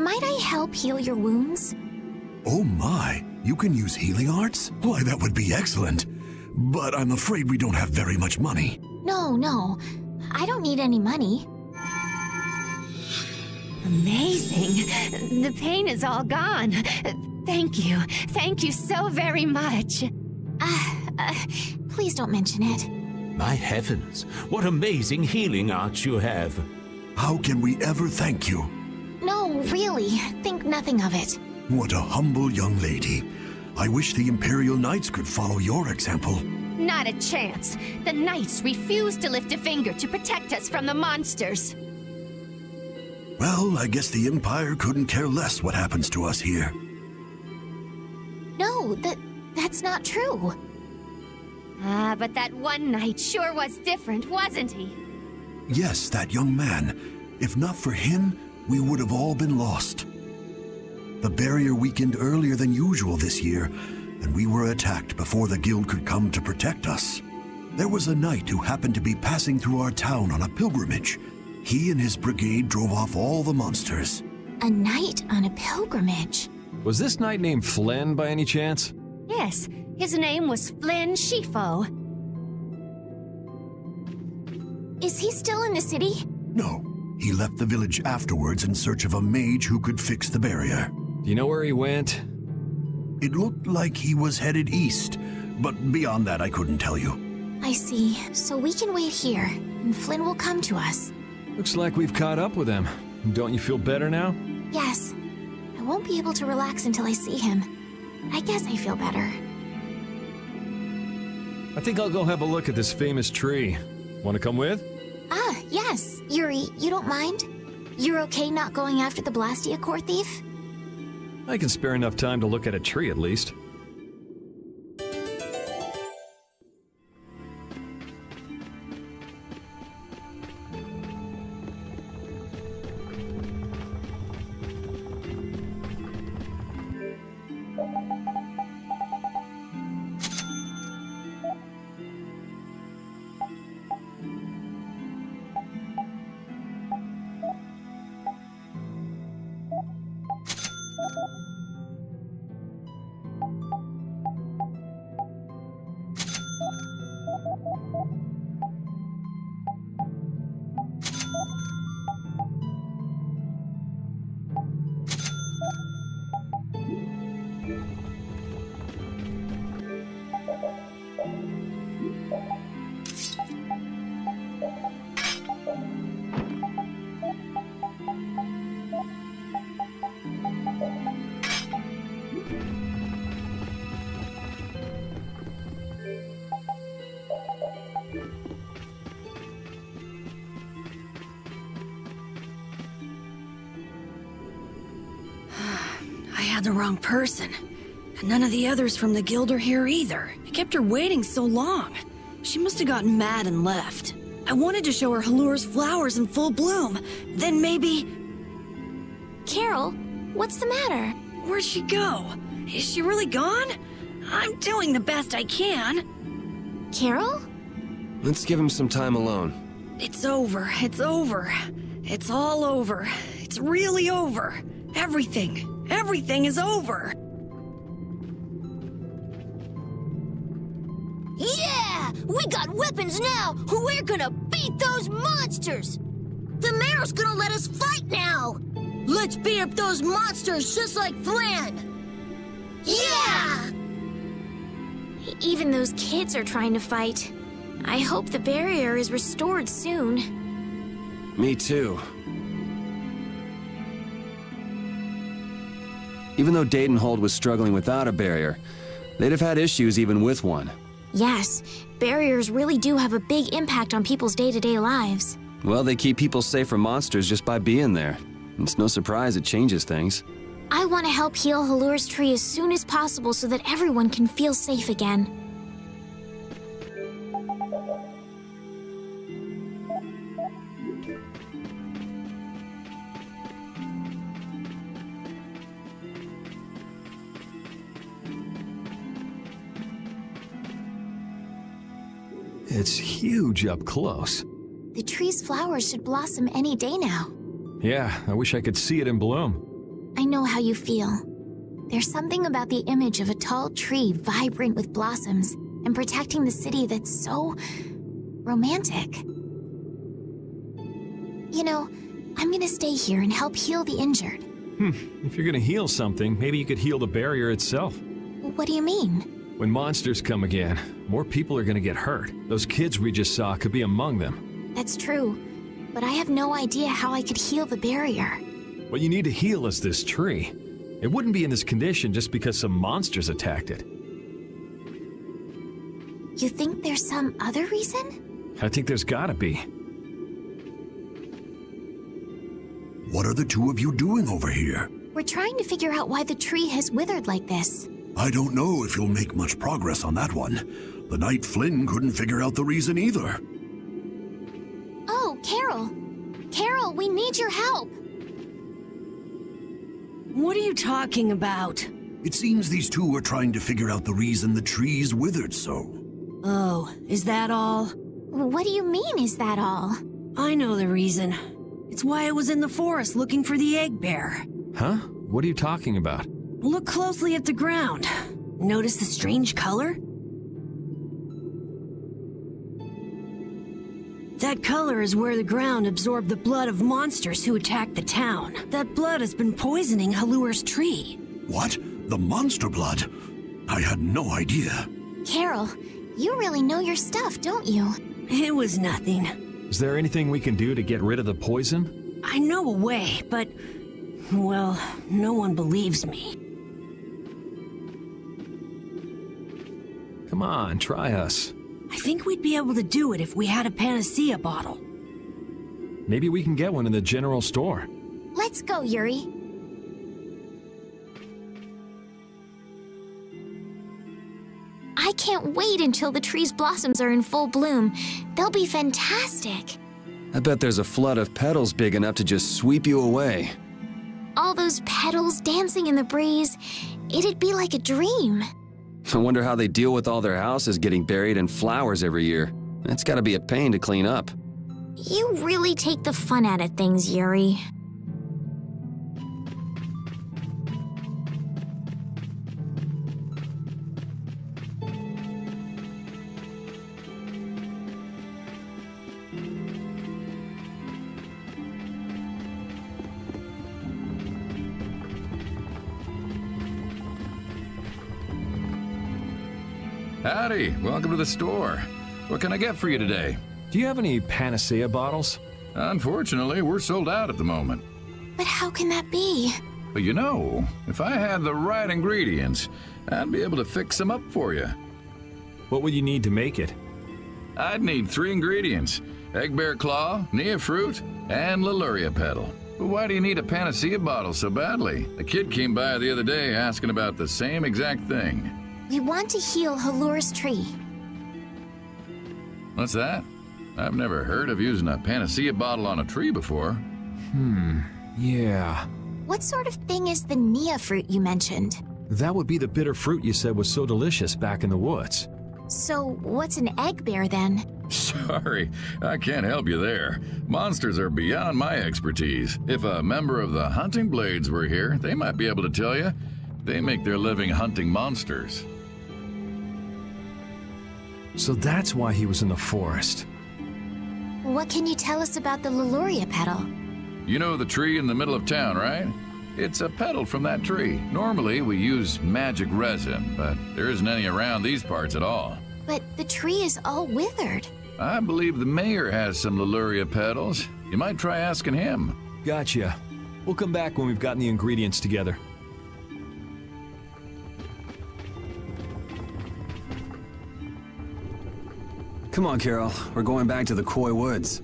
Might I help heal your wounds? Oh my, you can use healing arts? Why, that would be excellent. But I'm afraid we don't have very much money. No. I don't need any money. Amazing. The pain is all gone. Thank you. Thank you so very much. Please don't mention it. My heavens, what amazing healing arts you have. How can we ever thank you? No, really. Think nothing of it. What a humble young lady. I wish the Imperial Knights could follow your example. Not a chance. The Knights refuse to lift a finger to protect us from the monsters. Well, I guess the Empire couldn't care less what happens to us here. No, that's not true. But that one Knight sure was different, wasn't he? Yes, that young man. If not for him, we would have all been lost. The barrier weakened earlier than usual this year, and we were attacked before the guild could come to protect us. There was a knight who happened to be passing through our town on a pilgrimage. He and his brigade drove off all the monsters. A knight on a pilgrimage? Was this knight named Flynn by any chance? Yes, his name was Flynn Shifo. Is he still in the city? No, he left the village afterwards in search of a mage who could fix the barrier. Do you know where he went? It looked like he was headed east, but beyond that I couldn't tell you. I see. So we can wait here, and Flynn will come to us. Looks like we've caught up with him. Don't you feel better now? Yes. I won't be able to relax until I see him. I guess I feel better. I think I'll go have a look at this famous tree. Want to come with? Yes. Yuri, you don't mind? You're okay not going after the Blastia core thief? I can spare enough time to look at a tree at least. The wrong person. And none of the others from the guild are here either. I kept her waiting so long. She must have gotten mad and left. I wanted to show her Halure's flowers in full bloom. Then maybe... Carol, what's the matter? Where'd she go? Is she really gone? I'm doing the best I can. Carol? Let's give him some time alone. It's over. It's over. It's all over. It's really over. Everything is over! Yeah! We got weapons now! We're gonna beat those monsters! The mayor's gonna let us fight now! Let's beat up those monsters just like Flynn! Yeah! Even those kids are trying to fight. I hope the barrier is restored soon. Me too. Even though Dadenhold was struggling without a barrier, they'd have had issues even with one. Yes, barriers really do have a big impact on people's day-to-day lives. Well, they keep people safe from monsters just by being there. It's no surprise it changes things. I want to help heal Halure's tree as soon as possible so that everyone can feel safe again. It's huge up close. The tree's flowers should blossom any day now. Yeah, I wish I could see it in bloom. I know how you feel. There's something about the image of a tall tree vibrant with blossoms and protecting the city that's so romantic. You know, I'm gonna stay here and help heal the injured. If you're gonna heal something, maybe you could heal the barrier itself. What do you mean? When monsters come again, more people are gonna get hurt. Those kids we just saw could be among them. That's true, but I have no idea how I could heal the barrier. What you need to heal is this tree. It wouldn't be in this condition just because some monsters attacked it. You think there's some other reason? I think there's gotta be. What are the two of you doing over here? We're trying to figure out why the tree has withered like this. I don't know if you'll make much progress on that one. The night Flynn couldn't figure out the reason either. Oh, Carol! Carol, we need your help! What are you talking about? It seems these two are trying to figure out the reason the trees withered so. Oh, is that all? What do you mean, is that all? I know the reason. It's why I was in the forest looking for the Eggbear. Huh? What are you talking about? Look closely at the ground. Notice the strange color? That color is where the ground absorbed the blood of monsters who attacked the town. That blood has been poisoning Halure's tree. What? The monster blood? I had no idea. Carol, you really know your stuff, don't you? It was nothing. Is there anything we can do to get rid of the poison? I know a way, but... well, no one believes me. Come on, try us. I think we'd be able to do it if we had a panacea bottle. Maybe we can get one in the general store. Let's go, Yuri. I can't wait until the tree's blossoms are in full bloom. They'll be fantastic. I bet there's a flood of petals big enough to just sweep you away. All those petals dancing in the breeze, it'd be like a dream. I wonder how they deal with all their houses getting buried in flowers every year. That's gotta be a pain to clean up. You really take the fun out of things, Yuri. Howdy, welcome to the store. What can I get for you today? Do you have any panacea bottles? Unfortunately, we're sold out at the moment. But how can that be? But you know, if I had the right ingredients, I'd be able to fix them up for you. What would you need to make it? I'd need 3 ingredients: Eggbear claw, Nia fruit, and Halure petal. But why do you need a panacea bottle so badly? A kid came by the other day asking about the same exact thing. We want to heal Halure's tree. What's that? I've never heard of using a panacea bottle on a tree before. Yeah. What sort of thing is the Nia fruit you mentioned? That would be the bitter fruit you said was so delicious back in the woods. So, what's an Eggbear then? Sorry, I can't help you there. Monsters are beyond my expertise. If a member of the Hunting Blades were here, they might be able to tell you. They make their living hunting monsters. So that's why he was in the forest. What can you tell us about the Halure petal? You know the tree in the middle of town, right? It's a petal from that tree. Normally we use magic resin, but there isn't any around these parts at all. But the tree is all withered. I believe the mayor has some Halure petals. You might try asking him. Gotcha. We'll come back when we've gotten the ingredients together. Come on, Carol. We're going back to the Koi Woods.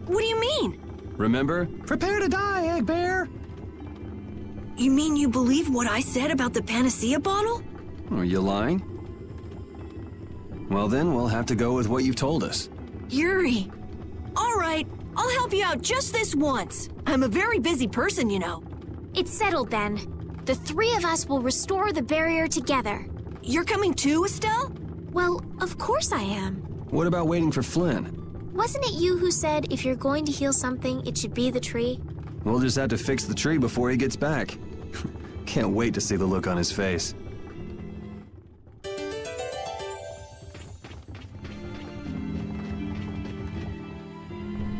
What do you mean? Remember? Prepare to die, Eggbear! You mean you believe what I said about the panacea bottle? Are you lying? Well then, we'll have to go with what you've told us. Yuri. All right, I'll help you out just this once. I'm a very busy person, you know. It's settled then. The 3 of us will restore the barrier together. You're coming too, Estelle? Well, of course I am. What about waiting for Flynn? Wasn't it you who said if you're going to heal something, it should be the tree? We'll just have to fix the tree before he gets back. Can't wait to see the look on his face.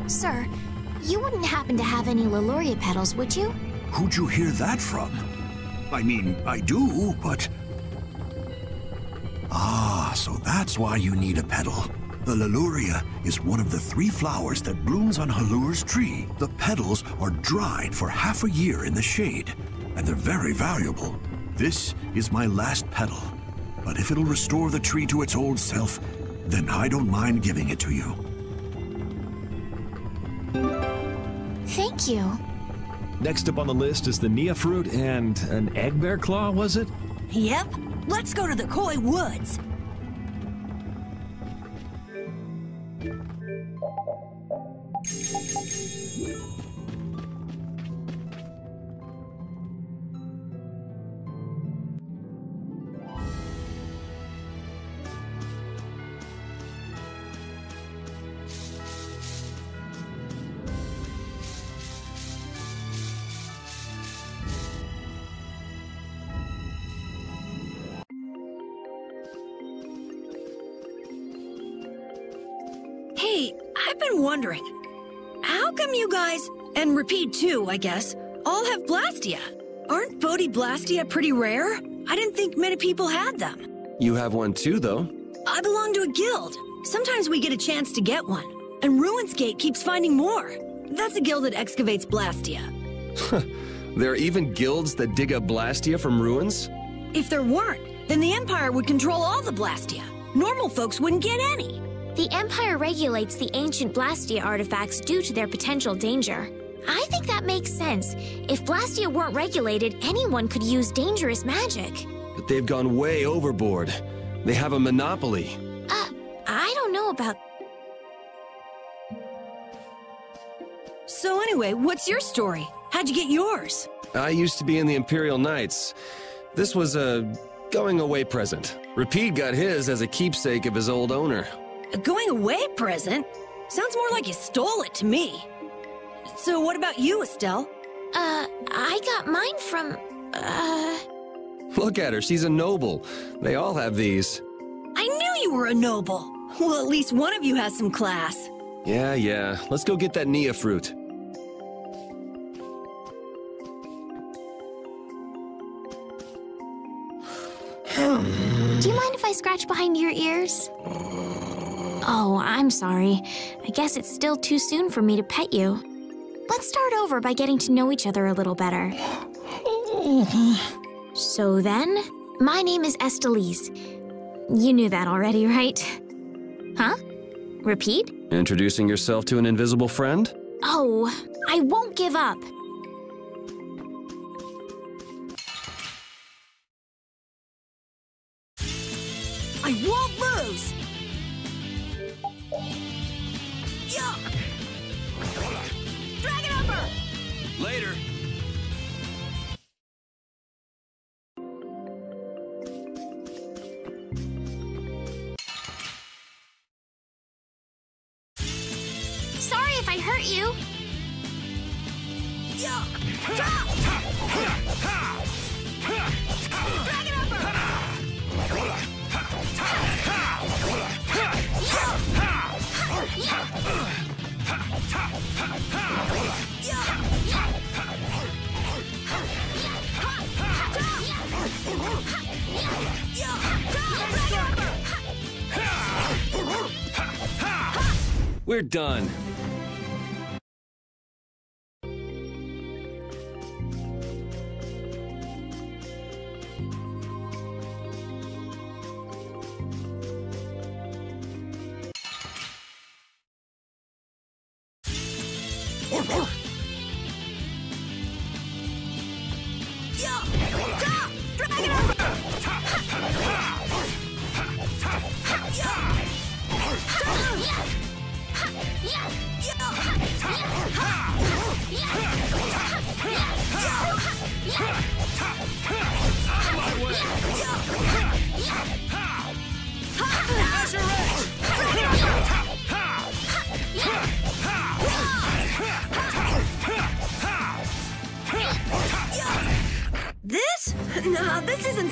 Sir, you wouldn't happen to have any Laluria petals, would you? Who'd you hear that from? I mean, I do, but... Ah, so that's why you need a petal. The Laluria is one of the 3 flowers that blooms on Halure's tree. The petals are dried for half a year in the shade, and they're very valuable. This is my last petal, but if it'll restore the tree to its old self, then I don't mind giving it to you. Thank you. Next up on the list is the Nia fruit and an Eggbear claw, was it? Yep. Let's go to the Koi Woods. Hey, I've been wondering, how come you guys, and Repeat too, I guess, all have Blastia? Aren't Bodhi-Blastia pretty rare? I didn't think many people had them. You have one too, though. I belong to a guild. Sometimes we get a chance to get one, and Ruinsgate keeps finding more. That's a guild that excavates Blastia. There are even guilds that dig up Blastia from ruins? If there weren't, then the Empire would control all the Blastia. Normal folks wouldn't get any. The Empire regulates the ancient Blastia artifacts due to their potential danger. I think that makes sense. If Blastia weren't regulated, anyone could use dangerous magic. But they've gone way overboard. They have a monopoly. I don't know about... So anyway, what's your story? How'd you get yours? I used to be in the Imperial Knights. This was a going-away present. Repeat got his as a keepsake of his old owner. A going-away present? Sounds more like you stole it to me. So what about you, Estelle? I got mine from, Look at her, she's a noble. They all have these. I knew you were a noble. Well, at least one of you has some class. Yeah. Let's go get that Nia fruit. Do you mind if I scratch behind your ears? Oh, I'm sorry. I guess it's still too soon for me to pet you. Let's start over by getting to know each other a little better. So then, my name is Estelise. You knew that already, right? Huh? Repeat? Introducing yourself to an invisible friend? Oh, I won't give up. I won't lose! Yeah! Dragon Upper! Later. Sorry if I hurt you. Yeah! Dragon Upper! We're done.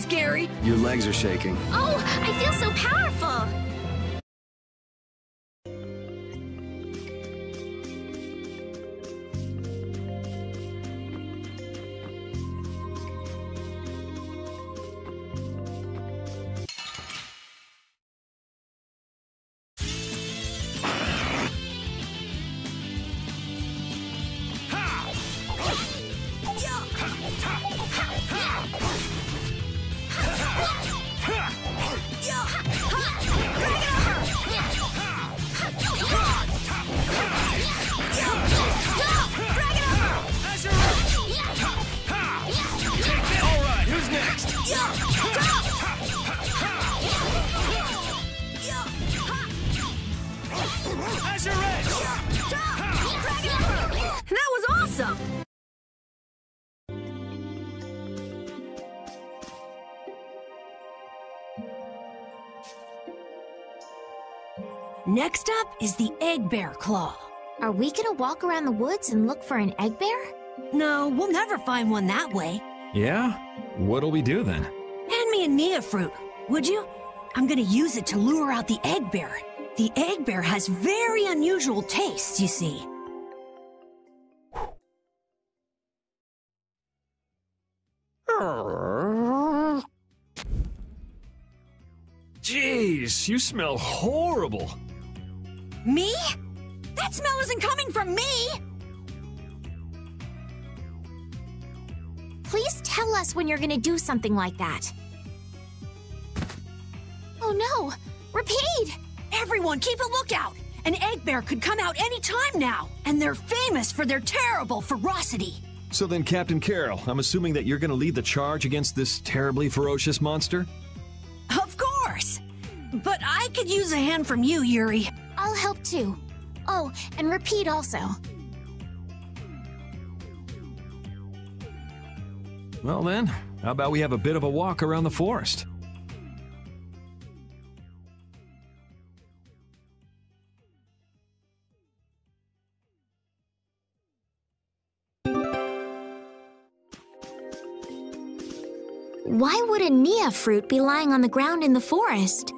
scary. Your legs are shaking. Oh, I feel so powerful! That was awesome! Next up is the Eggbear Claw. Are we gonna walk around the woods and look for an Eggbear? No, we'll never find one that way. Yeah? What'll we do then? Hand me a Nia fruit, would you? I'm gonna use it to lure out the Eggbear. The Eggbear has very unusual tastes, you see. Jeez, you smell horrible. Me? That smell isn't coming from me! Please tell us when you're gonna do something like that. Oh no! Repede! Everyone, keep a lookout! An Eggbear could come out any time now, and they're famous for their terrible ferocity. So then, Captain Carol, I'm assuming that you're gonna lead the charge against this terribly ferocious monster? Of course! But I could use a hand from you, Yuri. I'll help too. Oh, and Repede also. Well then, how about we have a bit of a walk around the forest? Why would a Nia fruit be lying on the ground in the forest?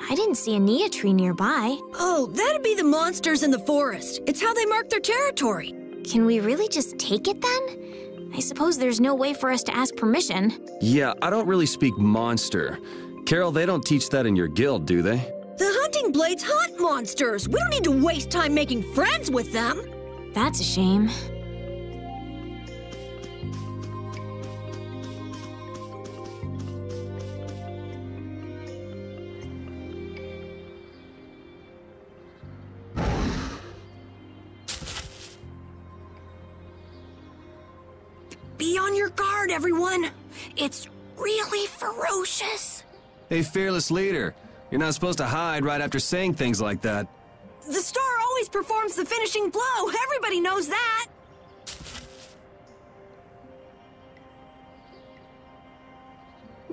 I didn't see a Nia tree nearby. Oh, that'd be the monsters in the forest. It's how they mark their territory. Can we really just take it then? I suppose there's no way for us to ask permission. Yeah, I don't really speak monster. Carol, they don't teach that in your guild, do they? The hunting blades hunt monsters. We don't need to waste time making friends with them. That's a shame. Be on your guard, everyone. It's really ferocious. Hey, fearless leader. You're not supposed to hide right after saying things like that. The star always performs the finishing blow. Everybody knows that.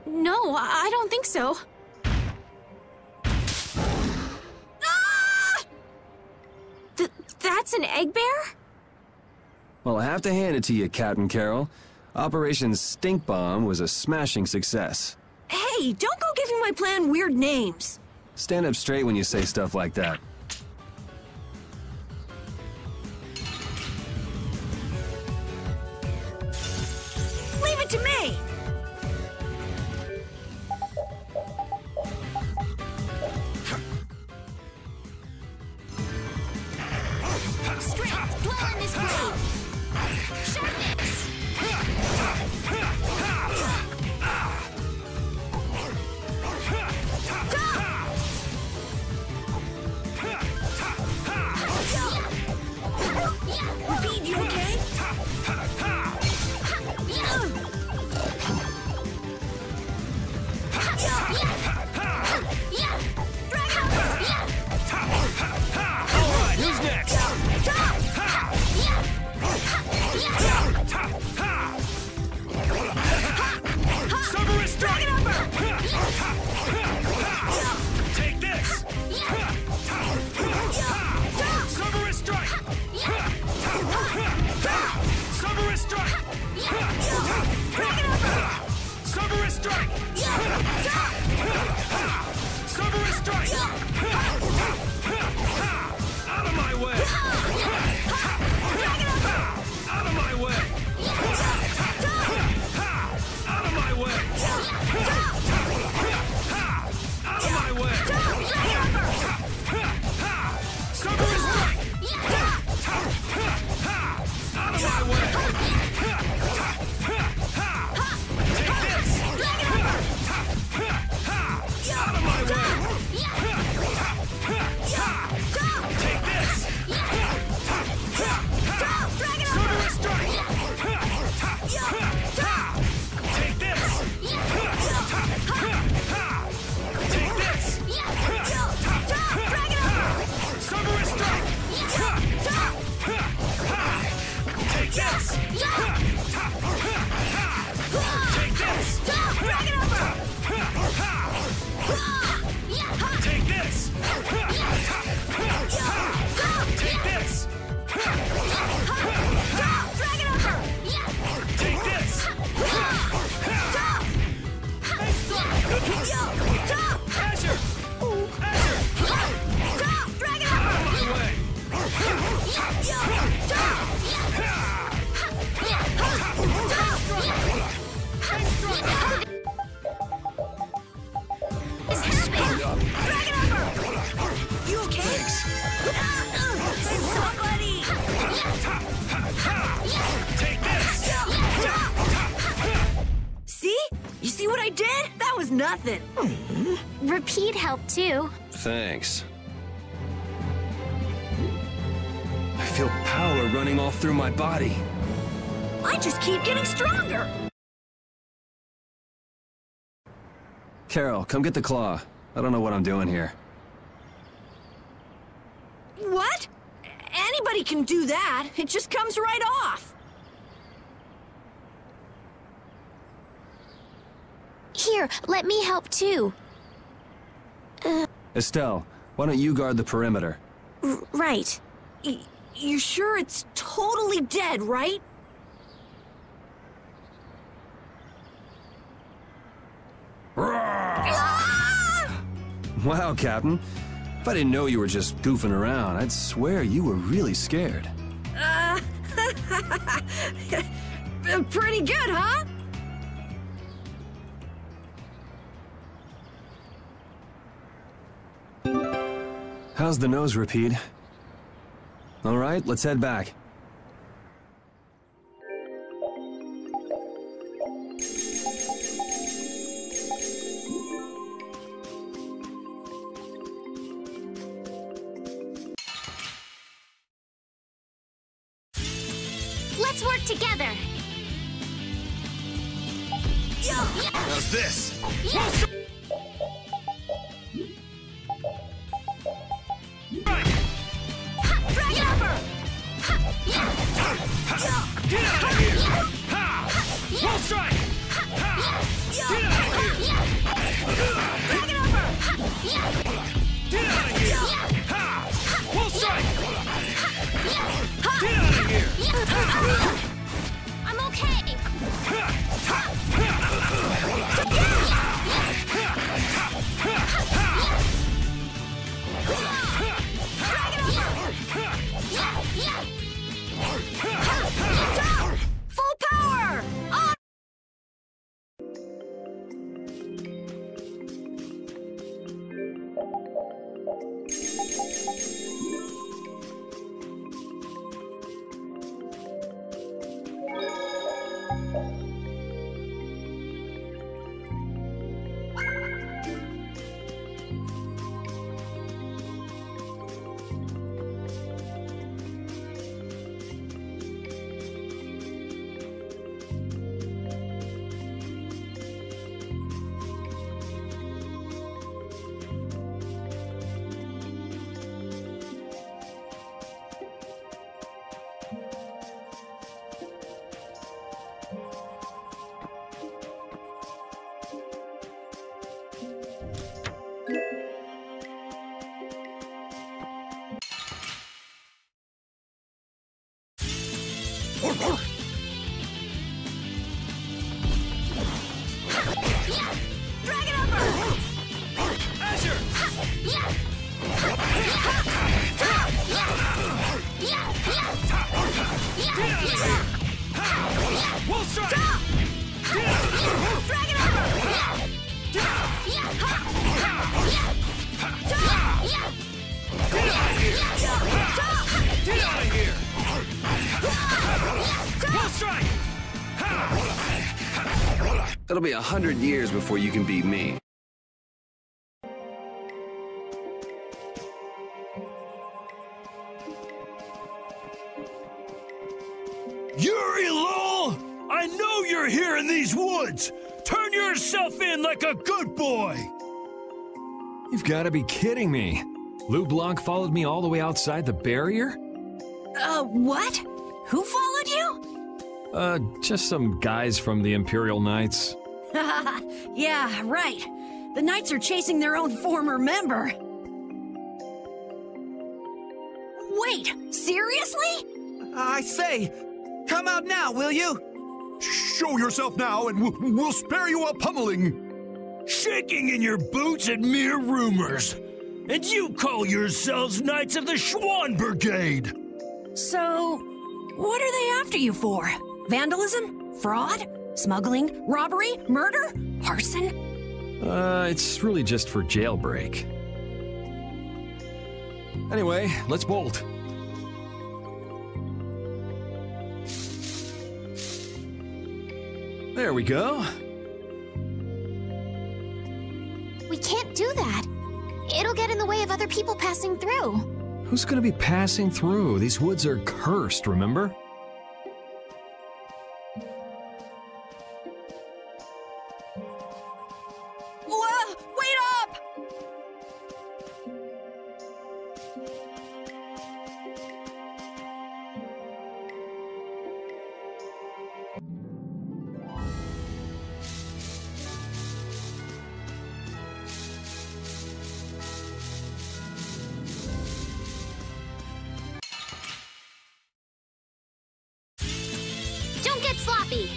No, I don't think so. Ah! That's an Eggbear? Well, I have to hand it to you, Captain Carol. Operation Stink Bomb was a smashing success. Hey, don't go giving my plan weird names. Stand up straight when you say stuff like that. Leave it to me. Strength, dwell in this grave. Sharpness. Repede, you okay? Alright, who's next? You okay? Somebody! Take this! See? You see what I did? That was nothing. Repeat helped too. Thanks. I feel power running all through my body. I just keep getting stronger. Carol, come get the claw. I don't know what I'm doing here. What? Anybody can do that. It just comes right off. Here, let me help too. Estelle, why don't you guard the perimeter? Right. You sure it's totally dead, right? Wow, Captain. If I didn't know you were just goofing around, I'd swear you were really scared. Pretty good, huh? How's the nose, Repeat? All right, let's head back. Let's work together. How's this? Drag it over! Get out of here! Ha! Full strike! Ha! Get out of here! Drag it over! Get out of here! Ha! Full strike! Get out of here! I'm okay. Full power! On! Drag it over! Azure! Get out of here! Ha! Full strike! Get out of here! Drag it over! Get out of here! Get out of here! Full strike! It'll be 100 years before you can beat me. Yuri Lowell! I know you're here in these woods! Turn yourself in like a good boy! You've got to be kidding me. Lou Blanc followed me all the way outside the barrier? What? Who followed you? Just some guys from the Imperial Knights. Yeah, right. The Knights are chasing their own former member. Wait, seriously? I say, come out now, will you? Show yourself now, and we'll spare you a pummeling. Shaking in your boots at mere rumors. And you call yourselves Knights of the Schwann Brigade! So, what are they after you for? Vandalism? Fraud? Smuggling? Robbery? Murder? Arson? It's really just for jailbreak. Anyway, let's bolt. There we go. We can't do that. It'll get in the way of other people passing through. Who's gonna be passing through? These woods are cursed, remember? Whoa! Wait up! Don't get sloppy.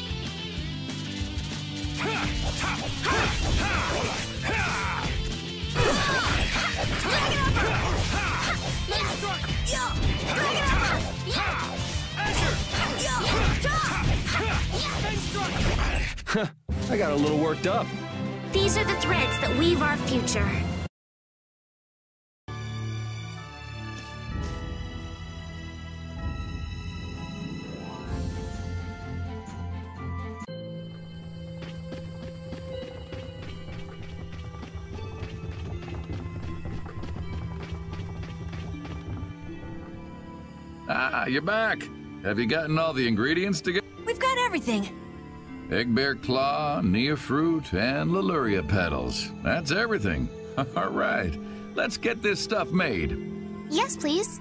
I got a little worked up. These are the threads that weave our future. Ah, you're back. Have you gotten all the ingredients together? We've got everything. Eggbear claw, Nia fruit, and Leluria petals. That's everything. All right, let's get this stuff made. Yes, please.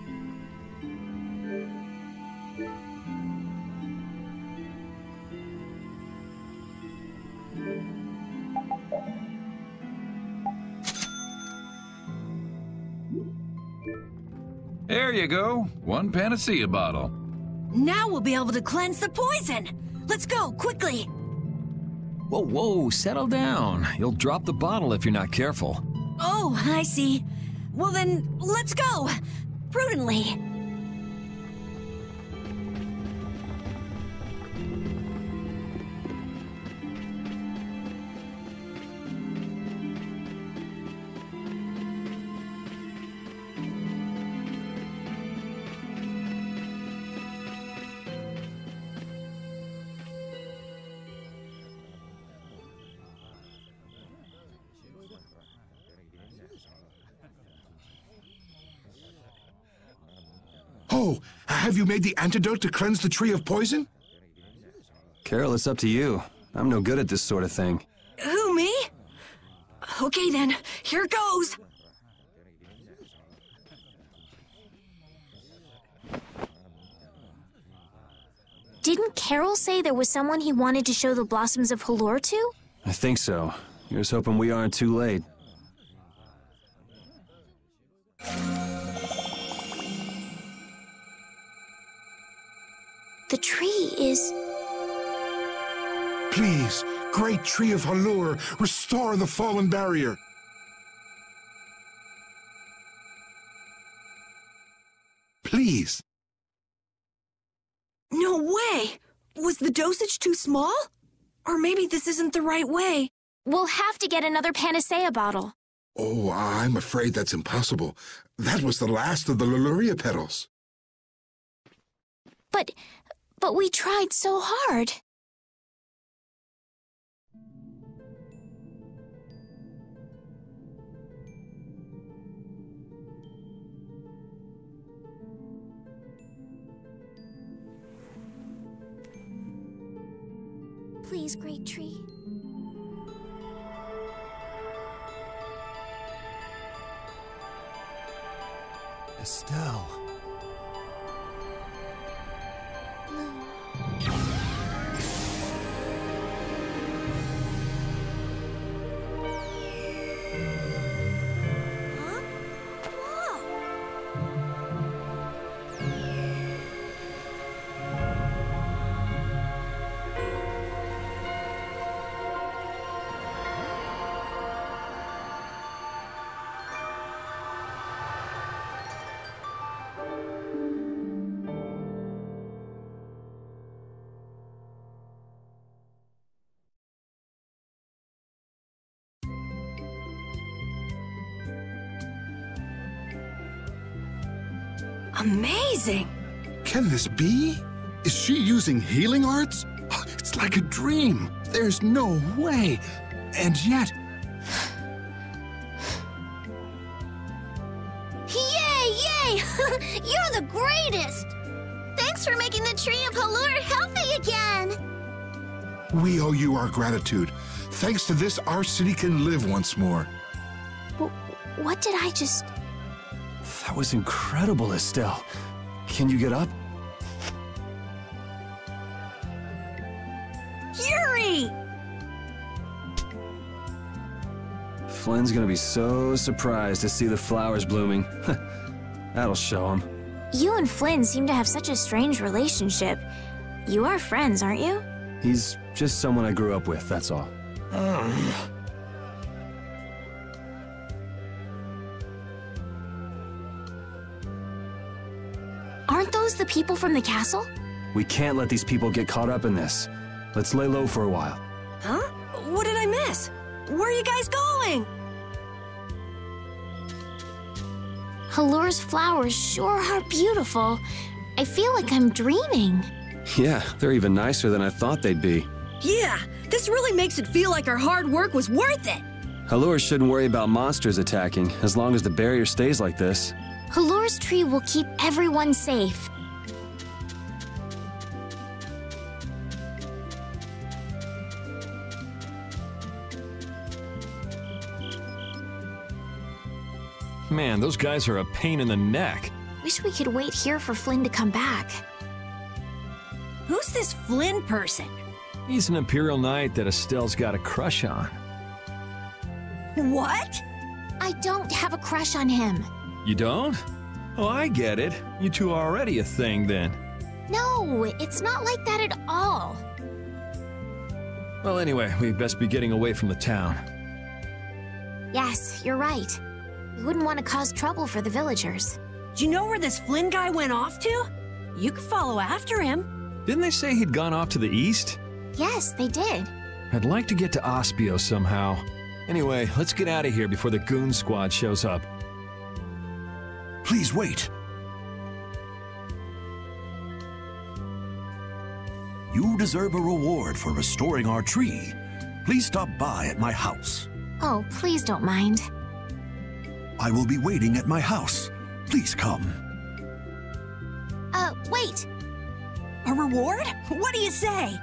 There you go. One panacea bottle. Now we'll be able to cleanse the poison. Let's go, quickly. Whoa, whoa, settle down. You'll drop the bottle if you're not careful. Oh, I see. Well then, let's go. Prudently. Oh, have you made the antidote to cleanse the tree of poison? Carol, it's up to you. I'm no good at this sort of thing. Who, me? Okay then, here goes. Didn't Carol say there was someone he wanted to show the blossoms of Halure to? I think so. Here's hoping we aren't too late. The tree is... Please, great tree of Halure, restore the fallen barrier. Please. No way! Was the dosage too small? Or maybe this isn't the right way. We'll have to get another panacea bottle. Oh, I'm afraid that's impossible. That was the last of the Leluria petals. But we tried so hard. Please, great tree. Estelle. Amazing! Can this be? Is she using healing arts? It's like a dream. There's no way. And yet... Yay, yay! You're the greatest! Thanks for making the tree of Halure healthy again! We owe you our gratitude. Thanks to this, our city can live once more. What did I just... That was incredible, Estelle. Can you get up? Yuri! Flynn's gonna be so surprised to see the flowers blooming. That'll show him. You and Flynn seem to have such a strange relationship. You are friends, aren't you? He's just someone I grew up with, that's all. Aren't those the people from the castle? We can't let these people get caught up in this. Let's lay low for a while. Huh? What did I miss? Where are you guys going? Halure's flowers sure are beautiful. I feel like I'm dreaming. Yeah, they're even nicer than I thought they'd be. Yeah, this really makes it feel like our hard work was worth it. Halure shouldn't worry about monsters attacking, as long as the barrier stays like this. Halure's tree will keep everyone safe. Man, those guys are a pain in the neck. Wish we could wait here for Flynn to come back. Who's this Flynn person? He's an Imperial Knight that Estelle's got a crush on. What? I don't have a crush on him. You don't? Oh, I get it. You two are already a thing, then. No, it's not like that at all. Well, anyway, we best be getting away from the town. Yes, you're right. We wouldn't want to cause trouble for the villagers. Do you know where this Flynn guy went off to? You could follow after him. Didn't they say he'd gone off to the east? Yes, they did. I'd like to get to Ospio somehow. Anyway, let's get out of here before the goon squad shows up. Please wait. You deserve a reward for restoring our tree. Please stop by at my house. Oh, please don't mind. I will be waiting at my house. Please come. Wait. A reward? What do you say?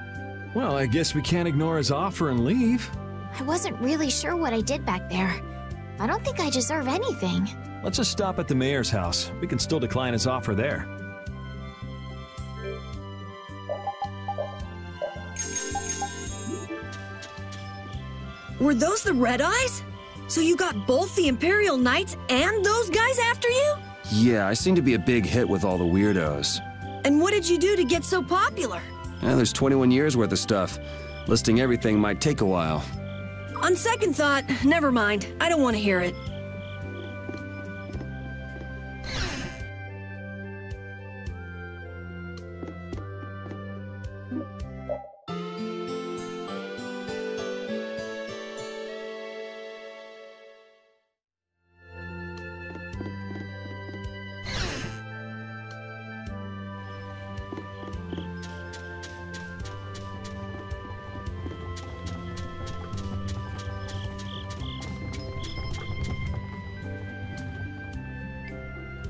Well, I guess we can't ignore his offer and leave. I wasn't really sure what I did back there. I don't think I deserve anything. Let's just stop at the mayor's house. We can still decline his offer there. Were those the Red Eyes? So you got both the Imperial Knights and those guys after you? Yeah, I seem to be a big hit with all the weirdos. And what did you do to get so popular? There's 21 years worth of stuff. Listing everything might take a while. On second thought, never mind. I don't want to hear it.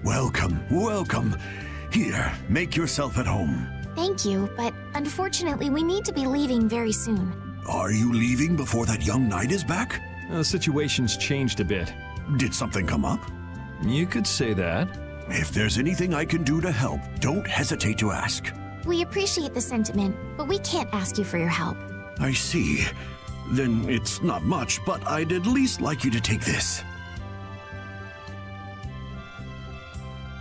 Welcome, welcome. Here, make yourself at home. Thank you, but unfortunately we need to be leaving very soon. Are you leaving before that young knight is back? The situation's changed a bit. Did something come up? You could say that. If there's anything I can do to help, don't hesitate to ask. We appreciate the sentiment, but we can't ask you for your help. I see. Then it's not much, but I'd at least like you to take this.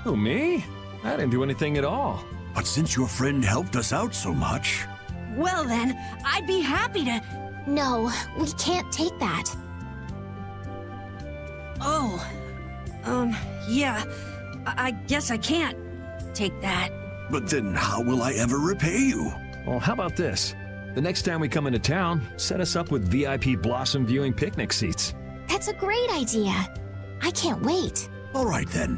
Who, me? I didn't do anything at all. But since your friend helped us out so much... Well then, I'd be happy to... No, we can't take that. Oh. Yeah. I guess I can't take that. But then how will I ever repay you? Well, how about this? The next time we come into town, set us up with VIP blossom viewing picnic seats. That's a great idea. I can't wait. All right then.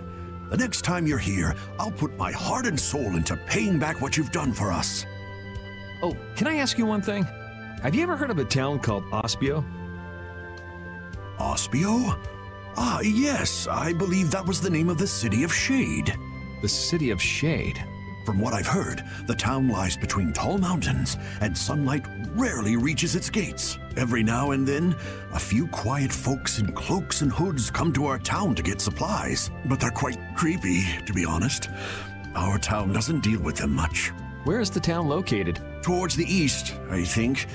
The next time you're here, I'll put my heart and soul into paying back what you've done for us. Oh, can I ask you one thing? Have you ever heard of a town called Ospio? Ospio? Ah, yes, I believe that was the name of the City of Shade. The City of Shade? From what I've heard, the town lies between tall mountains, and sunlight rarely reaches its gates. Every now and then, a few quiet folks in cloaks and hoods come to our town to get supplies, but they're quite creepy, to be honest. Our town doesn't deal with them much. Where is the town located? Towards the east, I think.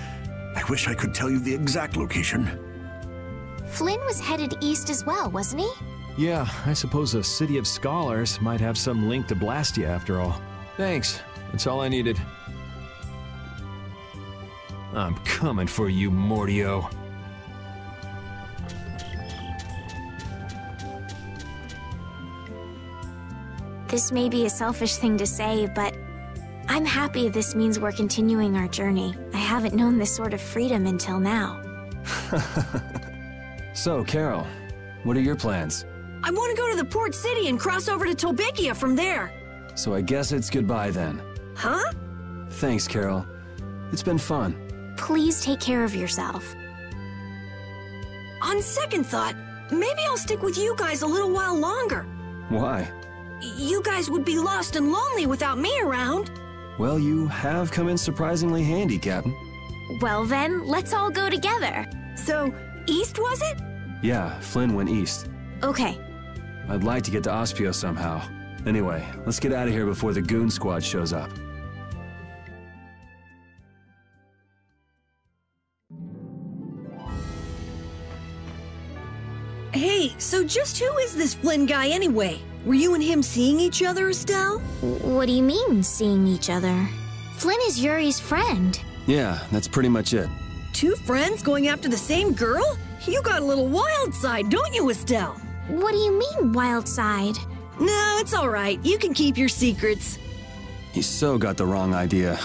I wish I could tell you the exact location. Flynn was headed east as well, wasn't he? Yeah, I suppose a City of Scholars might have some link to Blastia after all. Thanks, that's all I needed. I'm coming for you, Mortio. This may be a selfish thing to say, but I'm happy this means we're continuing our journey. I haven't known this sort of freedom until now. So, Carol, what are your plans? I want to go to the port city and cross over to Tolbikia from there. So I guess it's goodbye then. Huh? Thanks, Carol. It's been fun. Please take care of yourself. On second thought, maybe I'll stick with you guys a little while longer. Why? You guys would be lost and lonely without me around. Well, you have come in surprisingly handy, Captain. Well then, let's all go together. So, east was it? Yeah, Flynn went east. Okay. I'd like to get to Ospio somehow. Anyway, let's get out of here before the goon squad shows up. Hey, so just who is this Flynn guy anyway? Were you and him seeing each other, Estelle? What do you mean, seeing each other? Flynn is Yuri's friend. Yeah, that's pretty much it. Two friends going after the same girl? You got a little wild side, don't you, Estelle? What do you mean, wild side? No, it's all right. You can keep your secrets. He so got the wrong idea.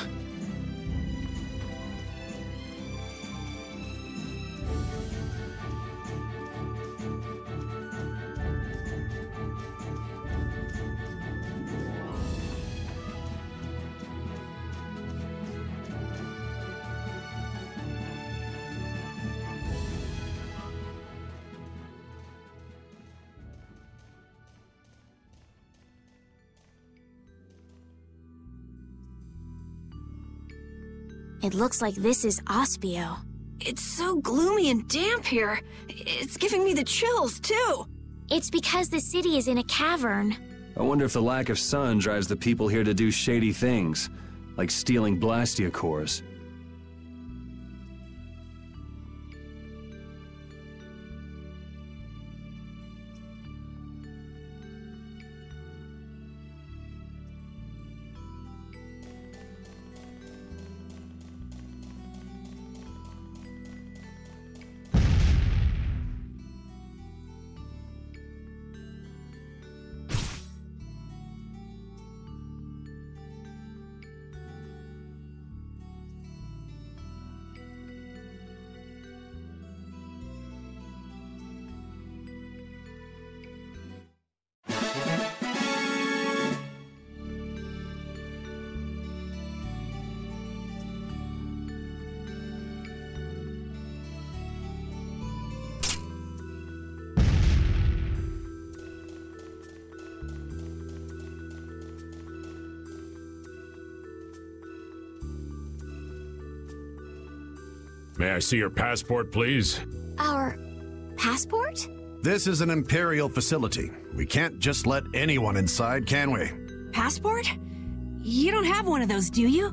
It looks like this is Ospio. It's so gloomy and damp here. It's giving me the chills, too. It's because the city is in a cavern. I wonder if the lack of sun drives the people here to do shady things, like stealing Blastia cores. May I see your passport, please? Our passport? This is an Imperial facility. We can't just let anyone inside, can we? Passport? You don't have one of those, do you?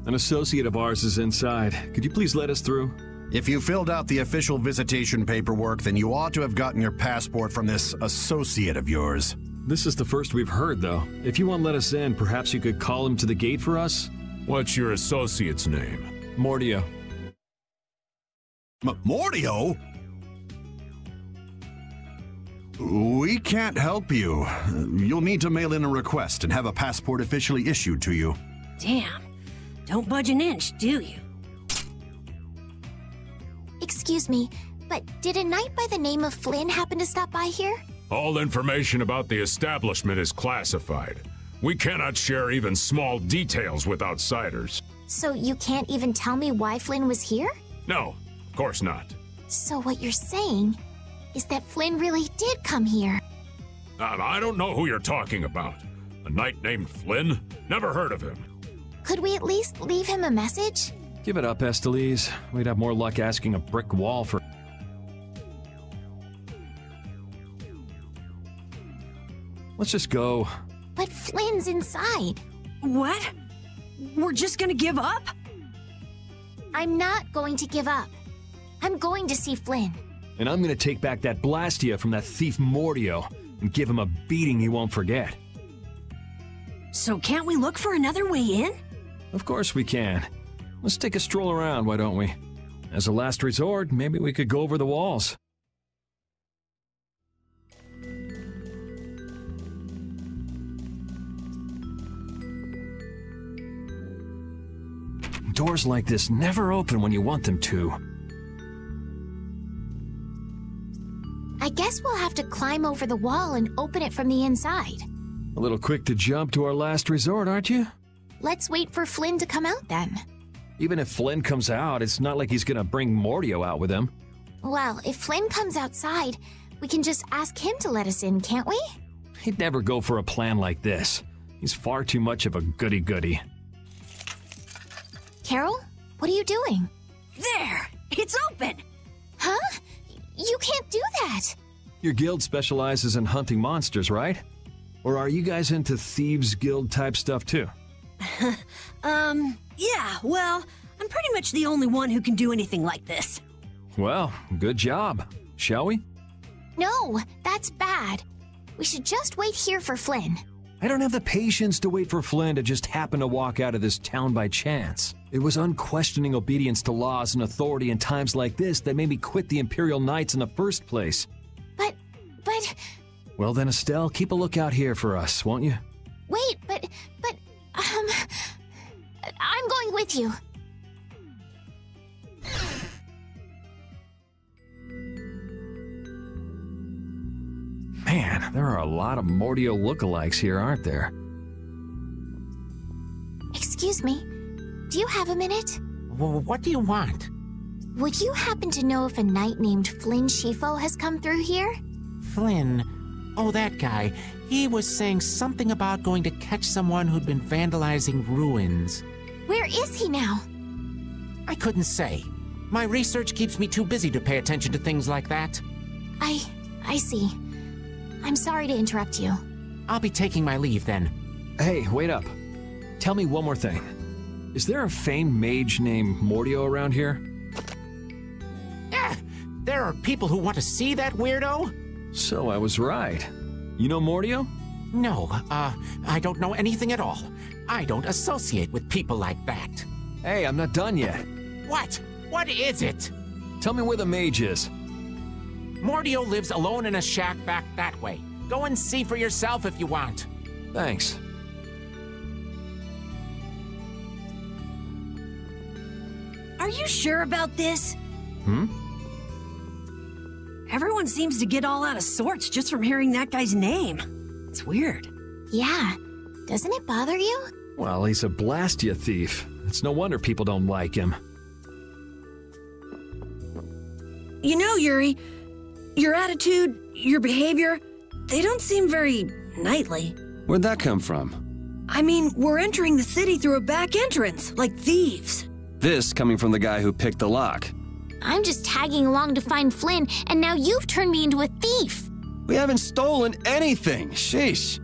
An associate of ours is inside. Could you please let us through? If you filled out the official visitation paperwork, then you ought to have gotten your passport from this associate of yours. This is the first we've heard, though. If you won't let us in, perhaps you could call him to the gate for us? What's your associate's name? Mortio. Mortio? We can't help you. You'll need to mail in a request and have a passport officially issued to you. Damn. Don't budge an inch, do you? Excuse me, But did a knight by the name of Flynn happen to stop by here? All information about the establishment is classified. We cannot share even small details with outsiders. So you can't even tell me why Flynn was here? No, of course not. So what you're saying is that Flynn really did come here. I don't know who you're talking about. A knight named Flynn? Never heard of him. Could we at least leave him a message? Give it up, Estelise. We'd have more luck asking a brick wall for... Let's just go. But Flynn's inside. What? We're just gonna give up? I'm not going to give up. I'm going to see Flynn. And I'm gonna take back that Blastia from that thief Mordio and give him a beating he won't forget. So can't we look for another way in? Of course we can. Let's take a stroll around, why don't we? As a last resort, maybe we could go over the walls. Doors like this never open when you want them to. I guess we'll have to climb over the wall and open it from the inside. A little quick to jump to our last resort, aren't you? Let's wait for Flynn to come out then. Even if Flynn comes out, it's not like he's gonna bring Mordio out with him. Well, if Flynn comes outside, we can just ask him to let us in, can't we? He'd never go for a plan like this. He's far too much of a goody-goody. Carol, what are you doing? There! It's open! Huh? You can't do that! Your guild specializes in hunting monsters, right? Or are you guys into Thieves Guild type stuff too? Yeah, well, I'm pretty much the only one who can do anything like this. Well, good job. Shall we? No, that's bad. We should just wait here for Flynn. I don't have the patience to wait for Flynn to just happen to walk out of this town by chance. It was unquestioning obedience to laws and authority in times like this that made me quit the Imperial Knights in the first place. But... Well then, Estelle, keep a lookout here for us, won't you? Wait, but... I'm going with you. Man, there are a lot of Mordio lookalikes here, aren't there? Excuse me, do you have a minute? What do you want? Would you happen to know if a knight named Flynn Shifo has come through here? Flynn? Oh, that guy. He was saying something about going to catch someone who'd been vandalizing ruins. Where is he now? I couldn't say. My research keeps me too busy to pay attention to things like that. I see. I'm sorry to interrupt you. I'll be taking my leave then. Hey, wait up. Tell me one more thing. Is there a famed mage named Mordio around here? There are people who want to see that weirdo? So I was right. You know Mordio? No, I don't know anything at all. I don't associate with people like that. Hey, I'm not done yet. What? What is it? Tell me where the mage is. Mordio lives alone in a shack back that way. Go and see for yourself if you want. Thanks. Are you sure about this? Hmm? Everyone seems to get all out of sorts just from hearing that guy's name. It's weird. Yeah. Doesn't it bother you? Well, he's a Blastia thief. It's no wonder people don't like him. You know, Yuri, your attitude, your behavior, they don't seem very knightly. Where'd that come from? I mean, we're entering the city through a back entrance, like thieves. This coming from the guy who picked the lock. I'm just tagging along to find Flynn, and now you've turned me into a thief. We haven't stolen anything. Sheesh.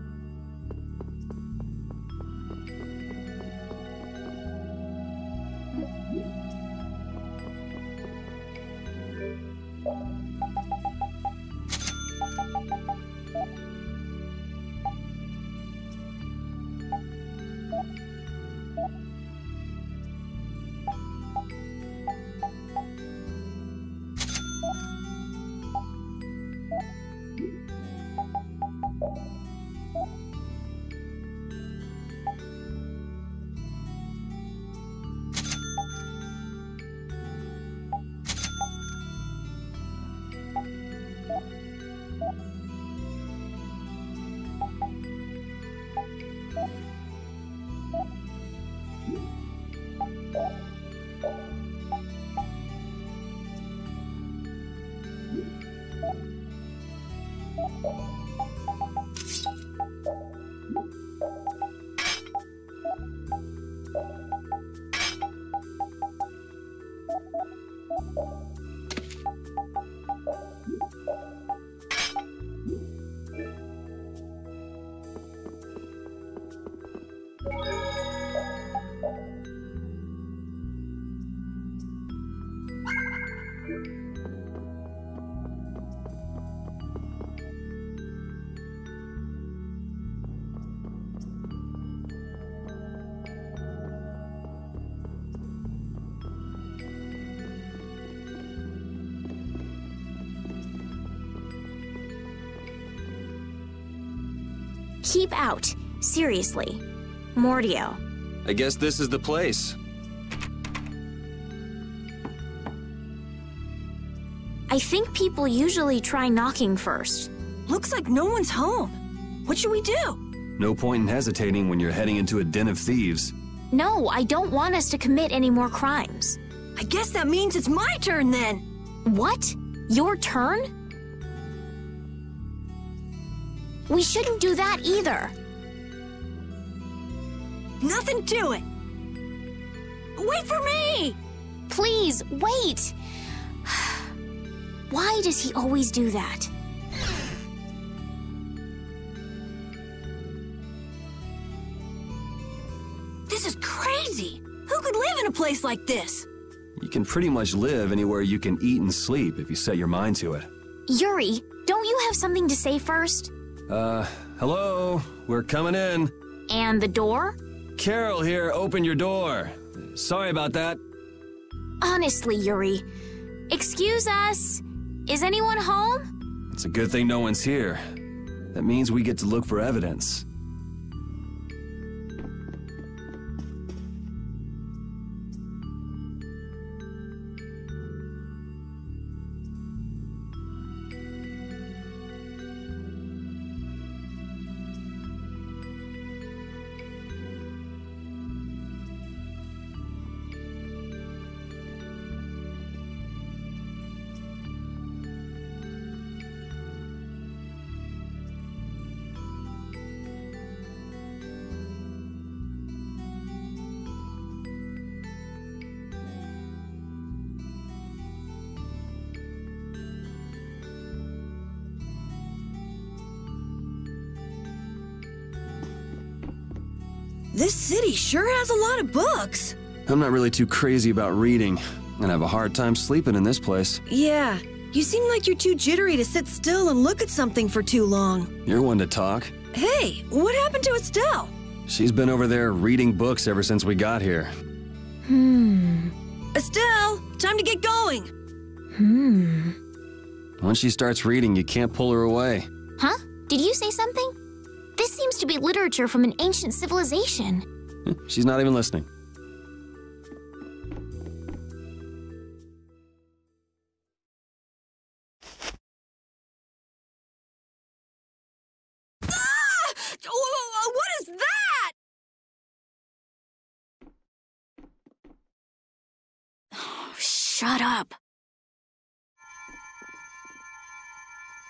keep out. Seriously. Mordio. I guess this is the place. I think people usually try knocking first. Looks like no one's home. What should we do? No point in hesitating when you're heading into a den of thieves. No, I don't want us to commit any more crimes. I guess that means it's my turn then. What? Your turn? We shouldn't do that either. Nothing to it. Wait for me! Please, wait! Why does he always do that? This is crazy! Who could live in a place like this? You can pretty much live anywhere you can eat and sleep if you set your mind to it. Yuri, don't you have something to say first? Hello? We're coming in. And the door? Carol here, open your door. Sorry about that. Honestly, Yuri. Excuse us. Is anyone home? It's a good thing no one's here. That means we get to look for evidence. This city sure has a lot of books. I'm not really too crazy about reading, and I have a hard time sleeping in this place. Yeah, you seem like you're too jittery to sit still and look at something for too long. You're one to talk. Hey, what happened to Estelle? She's been over there reading books ever since we got here. Estelle, time to get going. Once she starts reading, you can't pull her away. Huh? Did you say something? This seems to be literature from an ancient civilization. She's not even listening. What is that? Oh, shut up.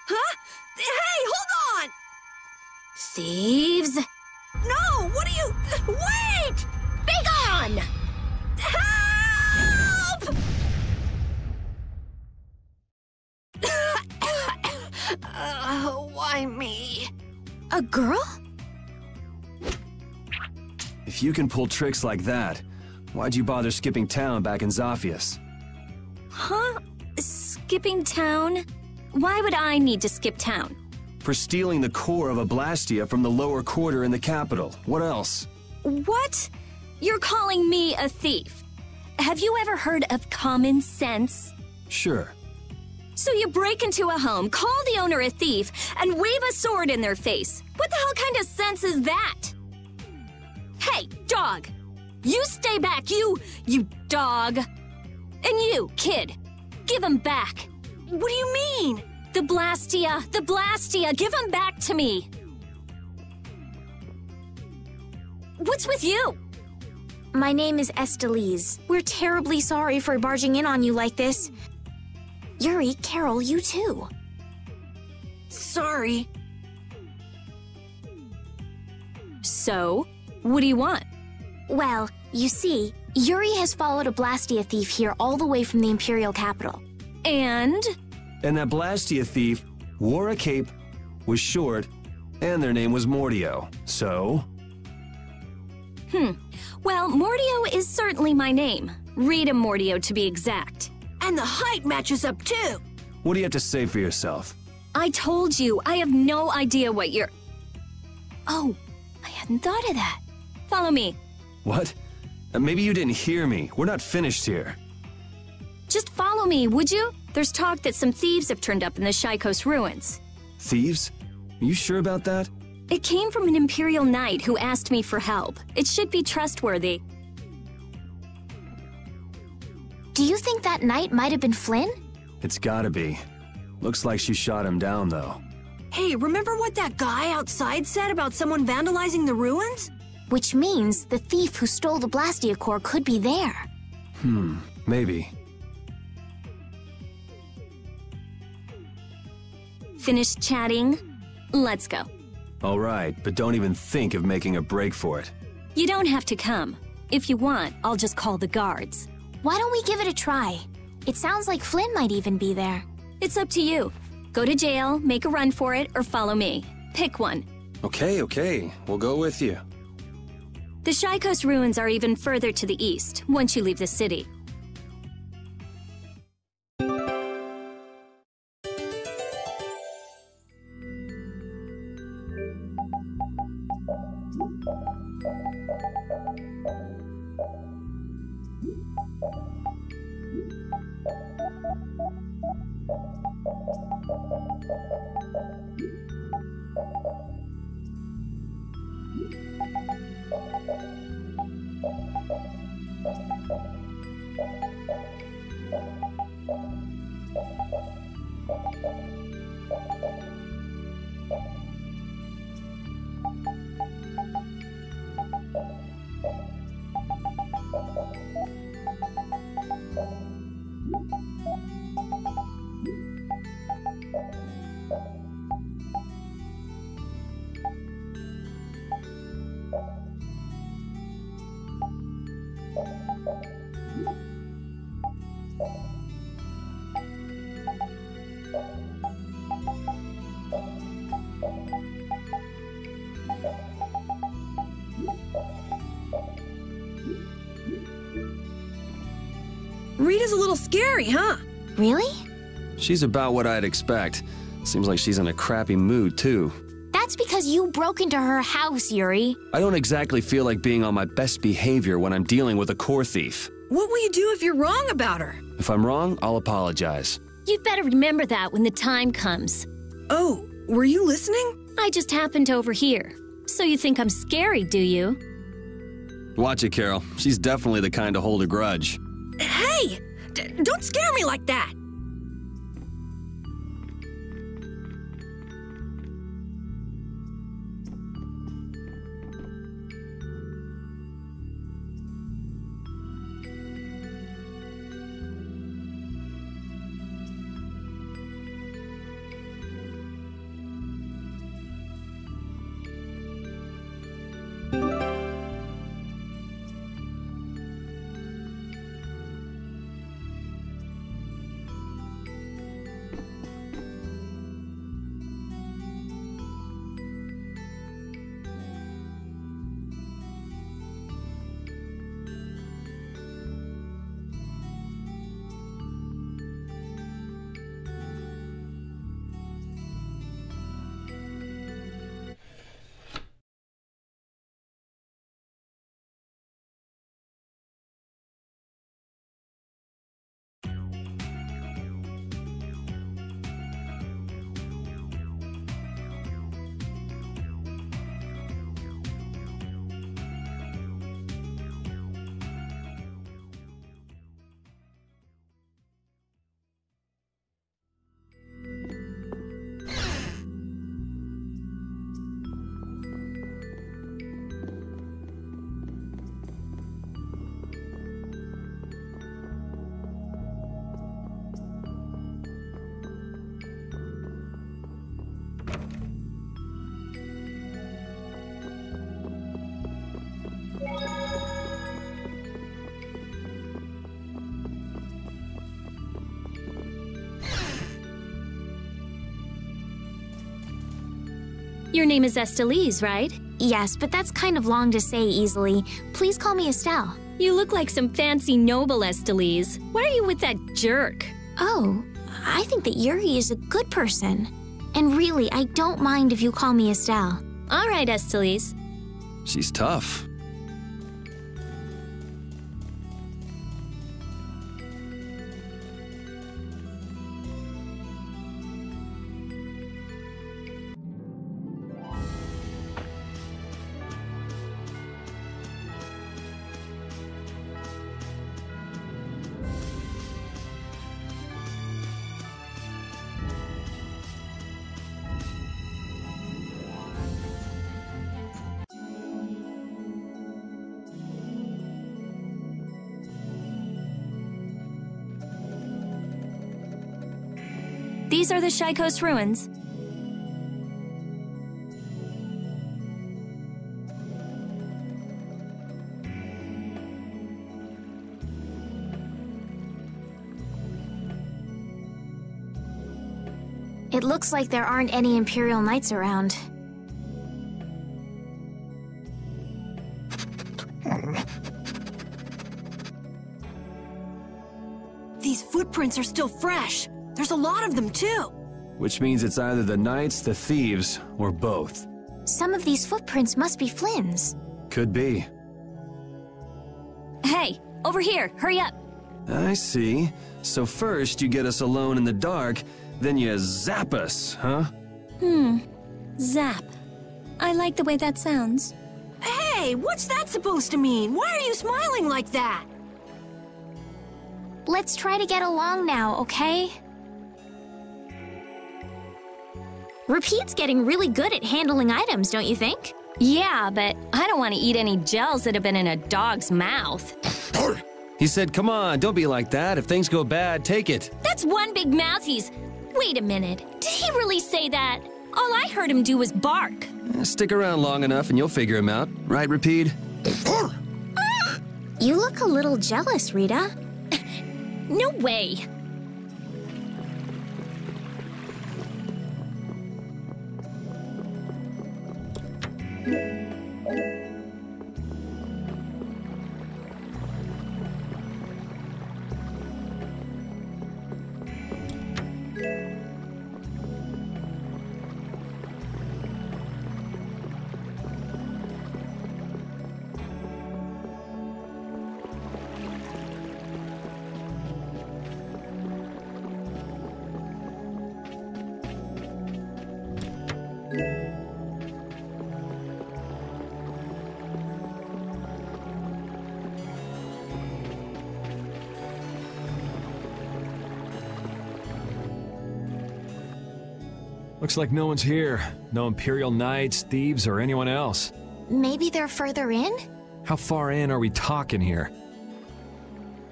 Huh? Hey, hold on! Thieves? No, what are you... Wait! Be gone! Help! Why me? A girl? If you can pull tricks like that, why'd you bother skipping town back in Zaphias? Huh? Skipping town? Why would I need to skip town? For stealing the core of a Blastia from the lower quarter in the capital. What else? What? You're calling me a thief? Have you ever heard of common sense? Sure. So you break into a home, call the owner a thief, and wave a sword in their face. What the hell kind of sense is that? Hey, dog! You stay back, you dog! And you, kid, give him back. What do you mean? The Blastia, give him back to me. What's with you? My name is Estelise. We're terribly sorry for barging in on you like this. Yuri, Carol, you too. Sorry. So, what do you want? Well, you see, Yuri has followed a Blastia thief here all the way from the Imperial capital. And that Blastia thief wore a cape, was short, and their name was Mordio. So? Well, Mordio is certainly my name. Rita Mordio, to be exact. And the height matches up too. What do you have to say for yourself? I told you, I have no idea what you're... Oh, I hadn't thought of that. Follow me. What? Maybe you didn't hear me. We're not finished here. Just follow me, would you? There's talk that some thieves have turned up in the Shaikos ruins. Thieves? Are you sure about that? It came from an Imperial Knight who asked me for help. It should be trustworthy. Do you think that knight might have been Flynn? It's gotta be. Looks like she shot him down, though. Hey, remember what that guy outside said about someone vandalizing the ruins? Which means the thief who stole the Blastia core could be there. Maybe. Finished chatting? Let's go. All right, but don't even think of making a break for it. You don't have to come. If you want, I'll just call the guards. Why don't we give it a try? It sounds like Flynn might even be there. It's up to you. Go to jail, make a run for it, or follow me. Pick one. Okay. We'll go with you. The Shy Coast ruins are even further to the east, once you leave the city. Rita's a little scary, huh? Really? She's about what I'd expect. Seems like she's in a crappy mood, too. That's because you broke into her house, Yuri. I don't exactly feel like being on my best behavior when I'm dealing with a core thief. What will you do if you're wrong about her? If I'm wrong, I'll apologize. You'd better remember that when the time comes. Oh, were you listening? I just happened to overhear. So you think I'm scary, do you? Watch it, Carol. She's definitely the kind to hold a grudge. Hey! Don't scare me like that! Your name is Estelise, right? Yes, but that's kind of long to say easily. Please call me Estelle. You look like some fancy noble, Estelise. Why are you with that jerk? Oh, I think that Yuri is a good person. And really, I don't mind if you call me Estelle. All right, Estelise. She's tough. these are the Shaikos ruins. It looks like there aren't any Imperial Knights around. These footprints are still fresh. There's a lot of them, too. Which means it's either the Knights, the thieves, or both. Some of these footprints must be Flynn's. Could be. Hey, over here, hurry up. I see. So first you get us alone in the dark, then you zap us, huh? Zap. I like the way that sounds. Hey, what's that supposed to mean? Why are you smiling like that? Let's try to get along now, okay? Repeat's getting really good at handling items, don't you think? Yeah, but I don't want to eat any gels that have been in a dog's mouth. He said, come on, don't be like that. If things go bad, take it. That's one big mouth he's... Wait a minute. Did he really say that? All I heard him do was bark. Stick around long enough and you'll figure him out. Right, Repeat? You look a little jealous, Rita. No way. Looks like no one's here. No Imperial Knights, thieves, or anyone else. Maybe they're further in? How far in are we talking here?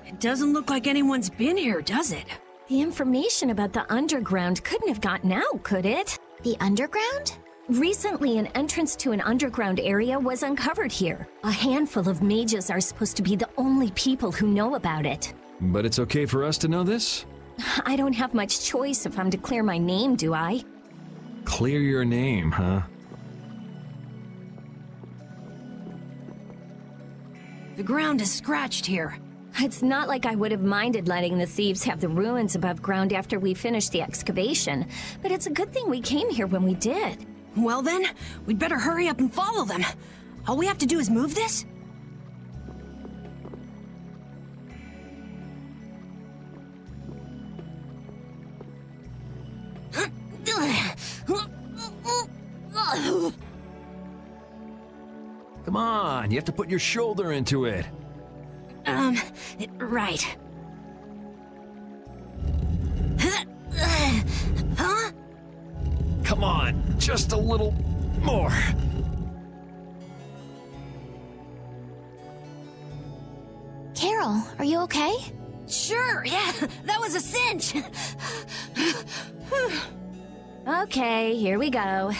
It doesn't look like anyone's been here, does it? The information about the underground couldn't have gotten out, could it? The underground? Recently, an entrance to an underground area was uncovered here. A handful of mages are supposed to be the only people who know about it. But it's okay for us to know this? I don't have much choice if I'm to clear my name, do I? Clear your name, huh? The ground is scratched here. It's not like I would have minded letting the thieves have the ruins above ground after we finished the excavation, but it's a good thing we came here when we did. Well then, we'd better hurry up and follow them. All we have to do is move this? Come on, you have to put your shoulder into it. Right. Huh? Come on, just a little more. Carol, are you okay? Sure, yeah, that was a cinch. Okay, here we go.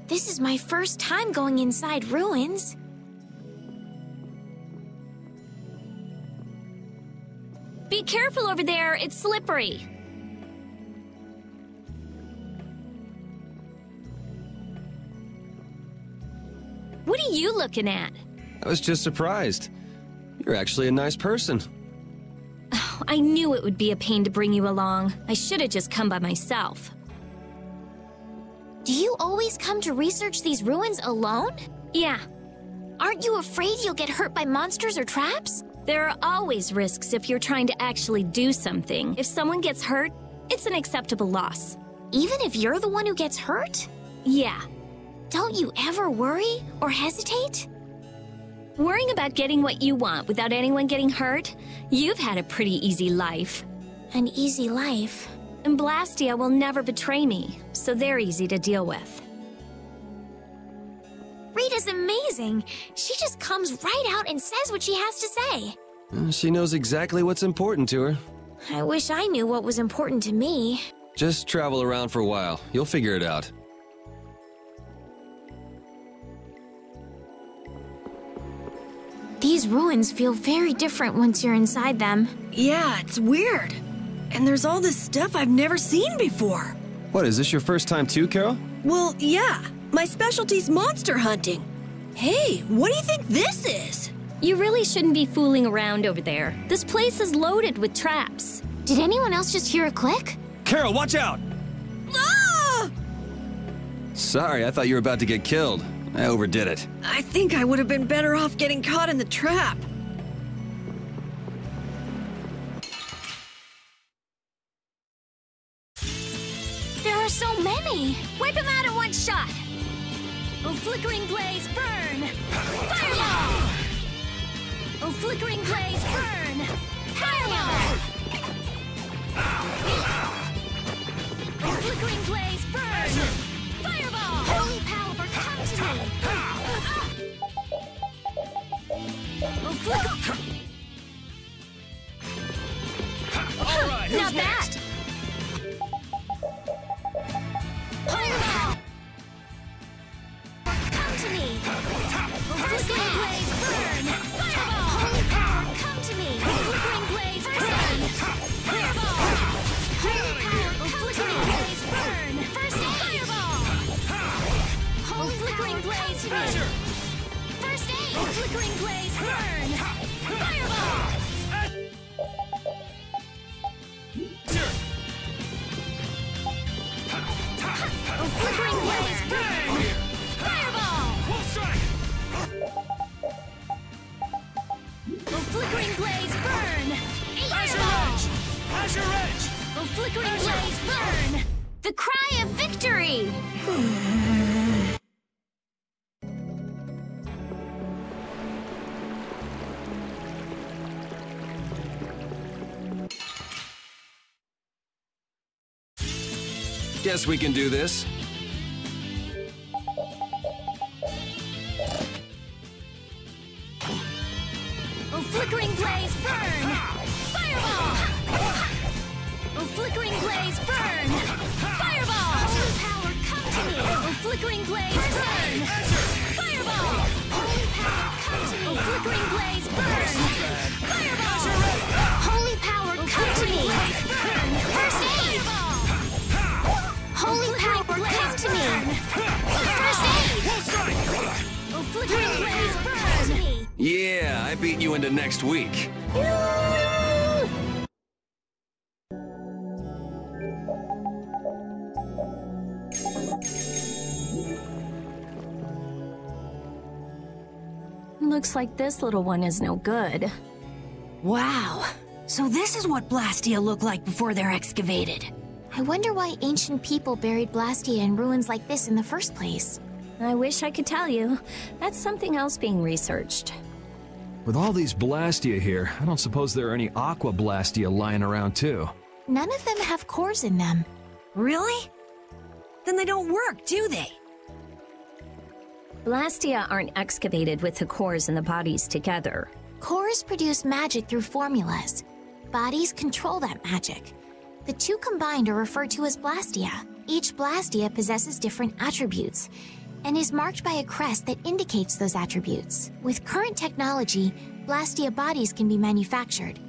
This is my first time going inside ruins. Be careful over there, it's slippery. What are you looking at? I was just surprised. You're actually a nice person. Oh, I knew it would be a pain to bring you along. I should have just come by myself. Do you always come to research these ruins alone? Yeah. Aren't you afraid you'll get hurt by monsters or traps? There are always risks if you're trying to actually do something. If someone gets hurt, It's an acceptable loss. Even if you're the one who gets hurt? Yeah. Don't you ever worry or hesitate? Worrying about getting what you want without anyone getting hurt? You've had a pretty easy life. An easy life? And Blastia will never betray me, so they're easy to deal with. Rita's amazing. She just comes right out and says what she has to say. She knows exactly what's important to her. I wish I knew what was important to me. Just travel around for a while. You'll figure it out. These ruins feel very different once you're inside them. Yeah, it's weird. And there's all this stuff I've never seen before. What, is this your first time too, Carol? Well, yeah. My specialty's monster hunting. Hey, what do you think this is? You really shouldn't be fooling around over there. This place is loaded with traps. Did anyone else just hear a click? Carol, watch out! Ah! Sorry, I thought you were about to get killed. I overdid it. I think I would have been better off getting caught in the trap. There are so many! Wipe them out in one shot! Oh, flickering blaze, burn! Fireball! Oh, flickering blaze, burn! Fireball! Oh, flickering blaze, burn! Fireball! Holy power, come to me! Oh, flicker! All right, who's Not next? bad! Fireball! Come to me! Oh, flickering blaze, burn! Fireball! Holy power, come to me! Oh, flickering blaze, burn! Fireball! Holy power, Oh, flickering blaze, burn! First aid! Fireball! Holy flickering power, blaze, come to me! burn! First aid! Oh, flickering blaze, burn! Fireball! Oh, flickering blaze, burn! Fireball! Oh, flickering blaze, burn! Fireball! Azure Edge! Oh, flickering blaze, burn! The cry of victory! Guess we can do this. Oh, flickering blaze, burn! Fireball! Oh, flickering blaze, burn! Fireball! Holy power, come to me! Oh, flickering blaze, burn! Fireball! Holy power, come to Oh, me! flickering blaze, burn! Fireball! Holy power, come to me! Burn! First aid! Holy power, come to me! First aid! Oh, flickering blaze, burn! Yeah, I beat you into next week. Looks like this little one is no good. Wow. So this is what Blastia look like before they're excavated. I wonder why ancient people buried Blastia in ruins like this in the first place. I wish I could tell you. That's something else being researched. With all these Blastia here, I don't suppose there are any Aqua Blastia lying around too. None of them have cores in them. Really? Then they don't work, do they? Blastia aren't excavated with the cores and the bodies together. Cores produce magic through formulas. Bodies control that magic. The two combined are referred to as Blastia. Each Blastia possesses different attributes and is marked by a crest that indicates those attributes. With current technology, Blastia bodies can be manufactured,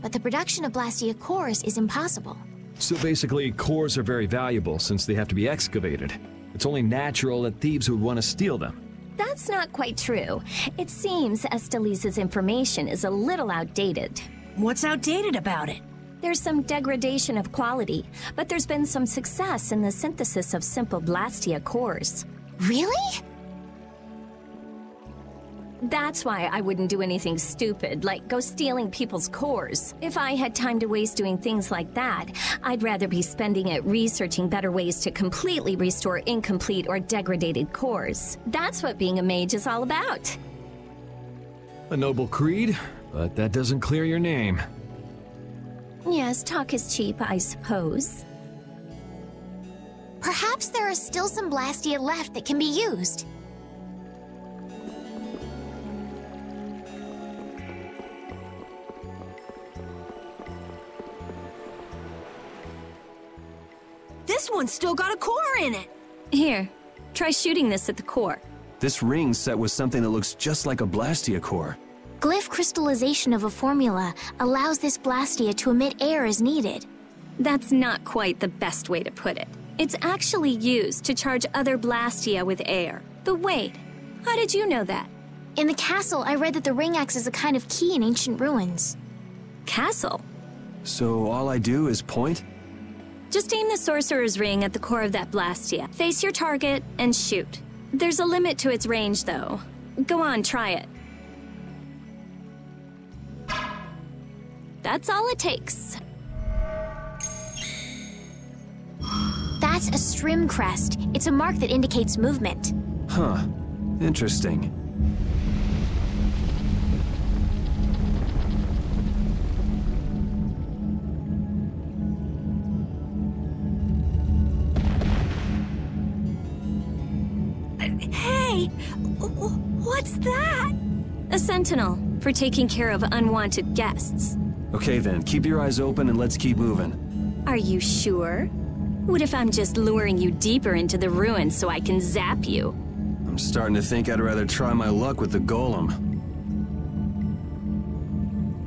but the production of Blastia cores is impossible. So basically, cores are very valuable since they have to be excavated. It's only natural that thieves would want to steal them. That's not quite true. It seems Estelise's information is a little outdated. What's outdated about it? There's some degradation of quality, but there's been some success in the synthesis of simple Blastia cores. Really? That's why I wouldn't do anything stupid, like go stealing people's cores. If I had time to waste doing things like that, I'd rather be spending it researching better ways to completely restore incomplete or degraded cores. That's what being a mage is all about. A noble creed, but that doesn't clear your name. Yes, talk is cheap, I suppose. Perhaps there are still some Blastia left that can be used. This one's still got a core in it. Here, try shooting this at the core. This ring's set with something that looks just like a Blastia core. Glyph crystallization of a formula allows this Blastia to emit air as needed. That's not quite the best way to put it. It's actually used to charge other Blastia with air. But wait, how did you know that? In the castle, I read that the ring acts as a kind of key in ancient ruins. Castle? So all I do is point? Just aim the sorcerer's ring at the core of that Blastia. Face your target and shoot. There's a limit to its range, though. Go on, try it. That's all it takes. That's a Strim crest. It's a mark that indicates movement. Huh. Interesting. Hey! What's that? A sentinel, for taking care of unwanted guests. Okay then, keep your eyes open and let's keep moving. Are you sure? What if I'm just luring you deeper into the ruins so I can zap you? I'm starting to think I'd rather try my luck with the golem.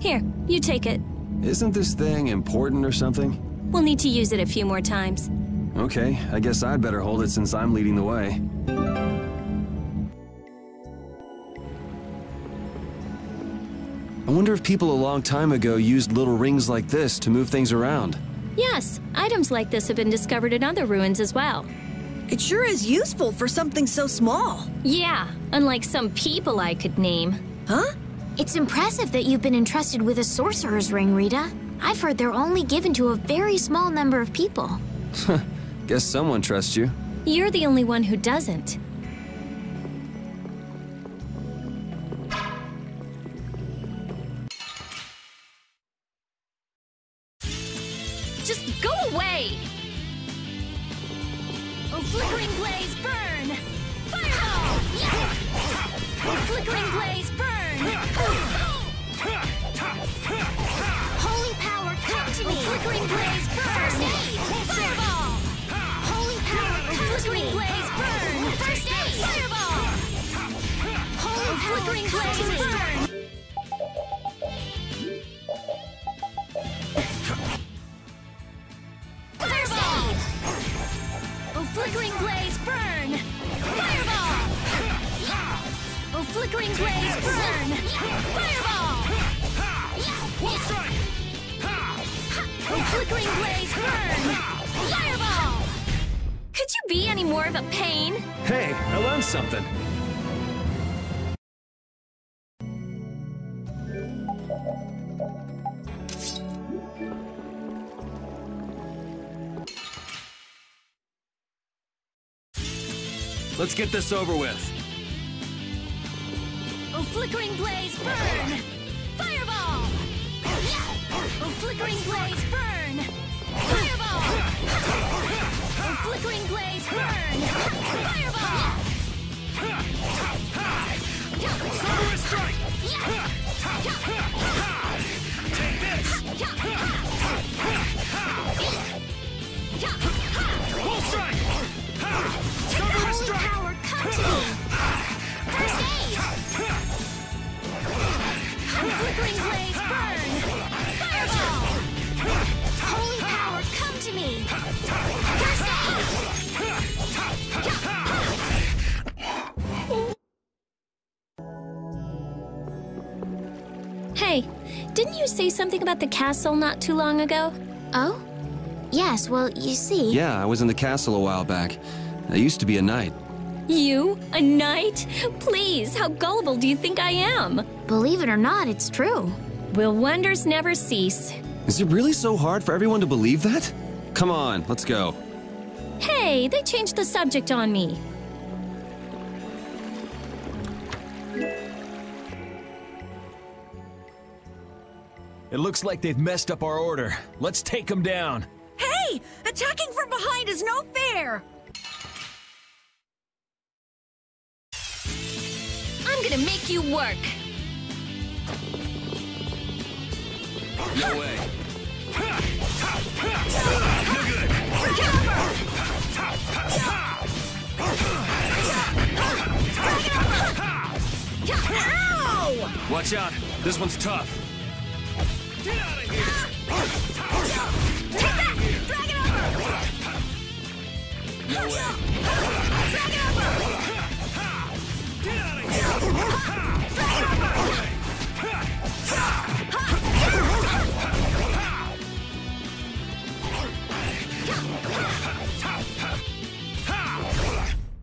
Here, you take it. Isn't this thing important or something? We'll need to use it a few more times. Okay, I guess I'd better hold it since I'm leading the way. I wonder if people a long time ago used little rings like this to move things around. Yes, items like this have been discovered in other ruins as well. It sure is useful for something so small. Yeah, unlike some people I could name. Huh? It's impressive that you've been entrusted with a sorcerer's ring, Rita. I've heard they're only given to a very small number of people. Guess someone trusts you. You're the only one who doesn't. Just go away! Oh, flickering blaze, burn! Fireball! Oh, flickering blaze, burn! Holy power, come to me! Oh, flickering blaze, burn! First aid! Fireball! Holy power, come to me! Flickering blaze, burn! First aid! Fireball! Holy Oh, flickering blaze, burn! Fireball! Oh, flickering blaze, burn! Fireball! Oh, flickering blaze, burn! Fireball! Oh, flickering blaze, burn! Fireball! Could you be any more of a pain? Hey, I learned something. Let's get this over with. Oh, flickering blaze, burn! Fireball! Oh, flickering blaze, burn! Fireball! Oh, flickering blaze, burn! Fireball! Murderous strike! Take this! Full strike! Murderous strike! Power, come to me! First aid! Oh, flickering blaze, burn! Fireball! Holy power, come to me! First aid! Hey, didn't you say something about the castle not too long ago? Oh? Yes, well, you see... Yeah, I was in the castle a while back. I used to be a knight. You? A knight? Please, how gullible do you think I am? Believe it or not, it's true. Will wonders never cease? Is it really so hard for everyone to believe that? Come on, let's go. Hey, they changed the subject on me. It looks like they've messed up our order. Let's take them down. Hey! Attacking from behind is no fair! I'm gonna make you work. No way. Ow! Watch out. This one's tough. Get out of here! Take that! Drag it over! No way. Drag it over! Get out of here! Drag it over!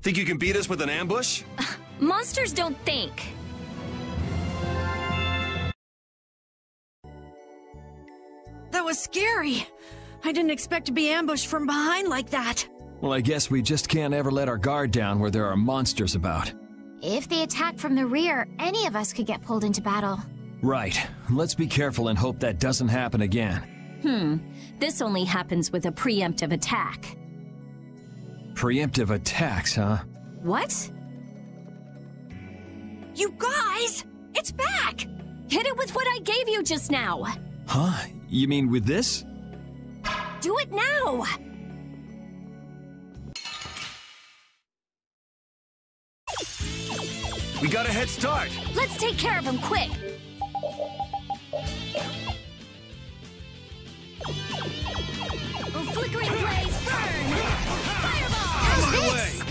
Think you can beat us with an ambush? Monsters don't think. That was scary. I didn't expect to be ambushed from behind like that. Well, I guess we just can't ever let our guard down where there are monsters about. If they attack from the rear, any of us could get pulled into battle. Right. Let's be careful and hope that doesn't happen again. This only happens with a preemptive attack. Preemptive attacks, huh? What? You guys! It's back! Hit it with what I gave you just now. Huh? You mean with this? Do it now! We got a head start! Let's take care of him quick! Oh, flickering blaze, burn! Fireball! How's this?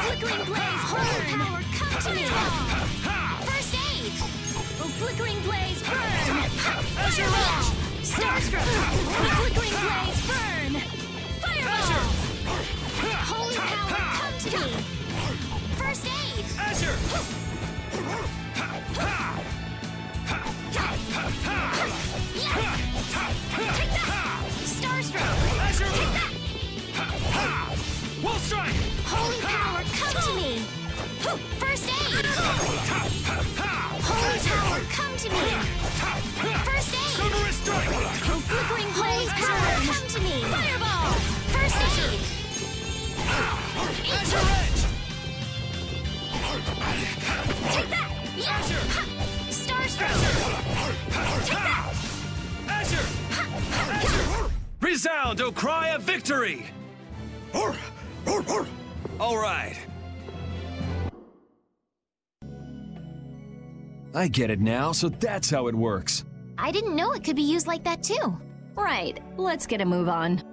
Flickering blaze, burn! Power, come to me! First aid! Oh, flickering blaze, burn! Fireball! Starstroke! Flickering blaze, burn! Fireball! Holy power, come to me! First aid! Azure! Take that! Starstroke! Azure! Take that! Wolf strike! Holy power, come to me! First aid! Holy power, come to me! First aid! Sonorous strike! Oh, flickering blaze power, come to me! Fireball! First aid! Azure edge! Take that! Azure! Starstroke! Take that! Azure! Azure! Resound, O cry of victory! All right. I get it now, so that's how it works. I didn't know it could be used like that too. Right, let's get a move on.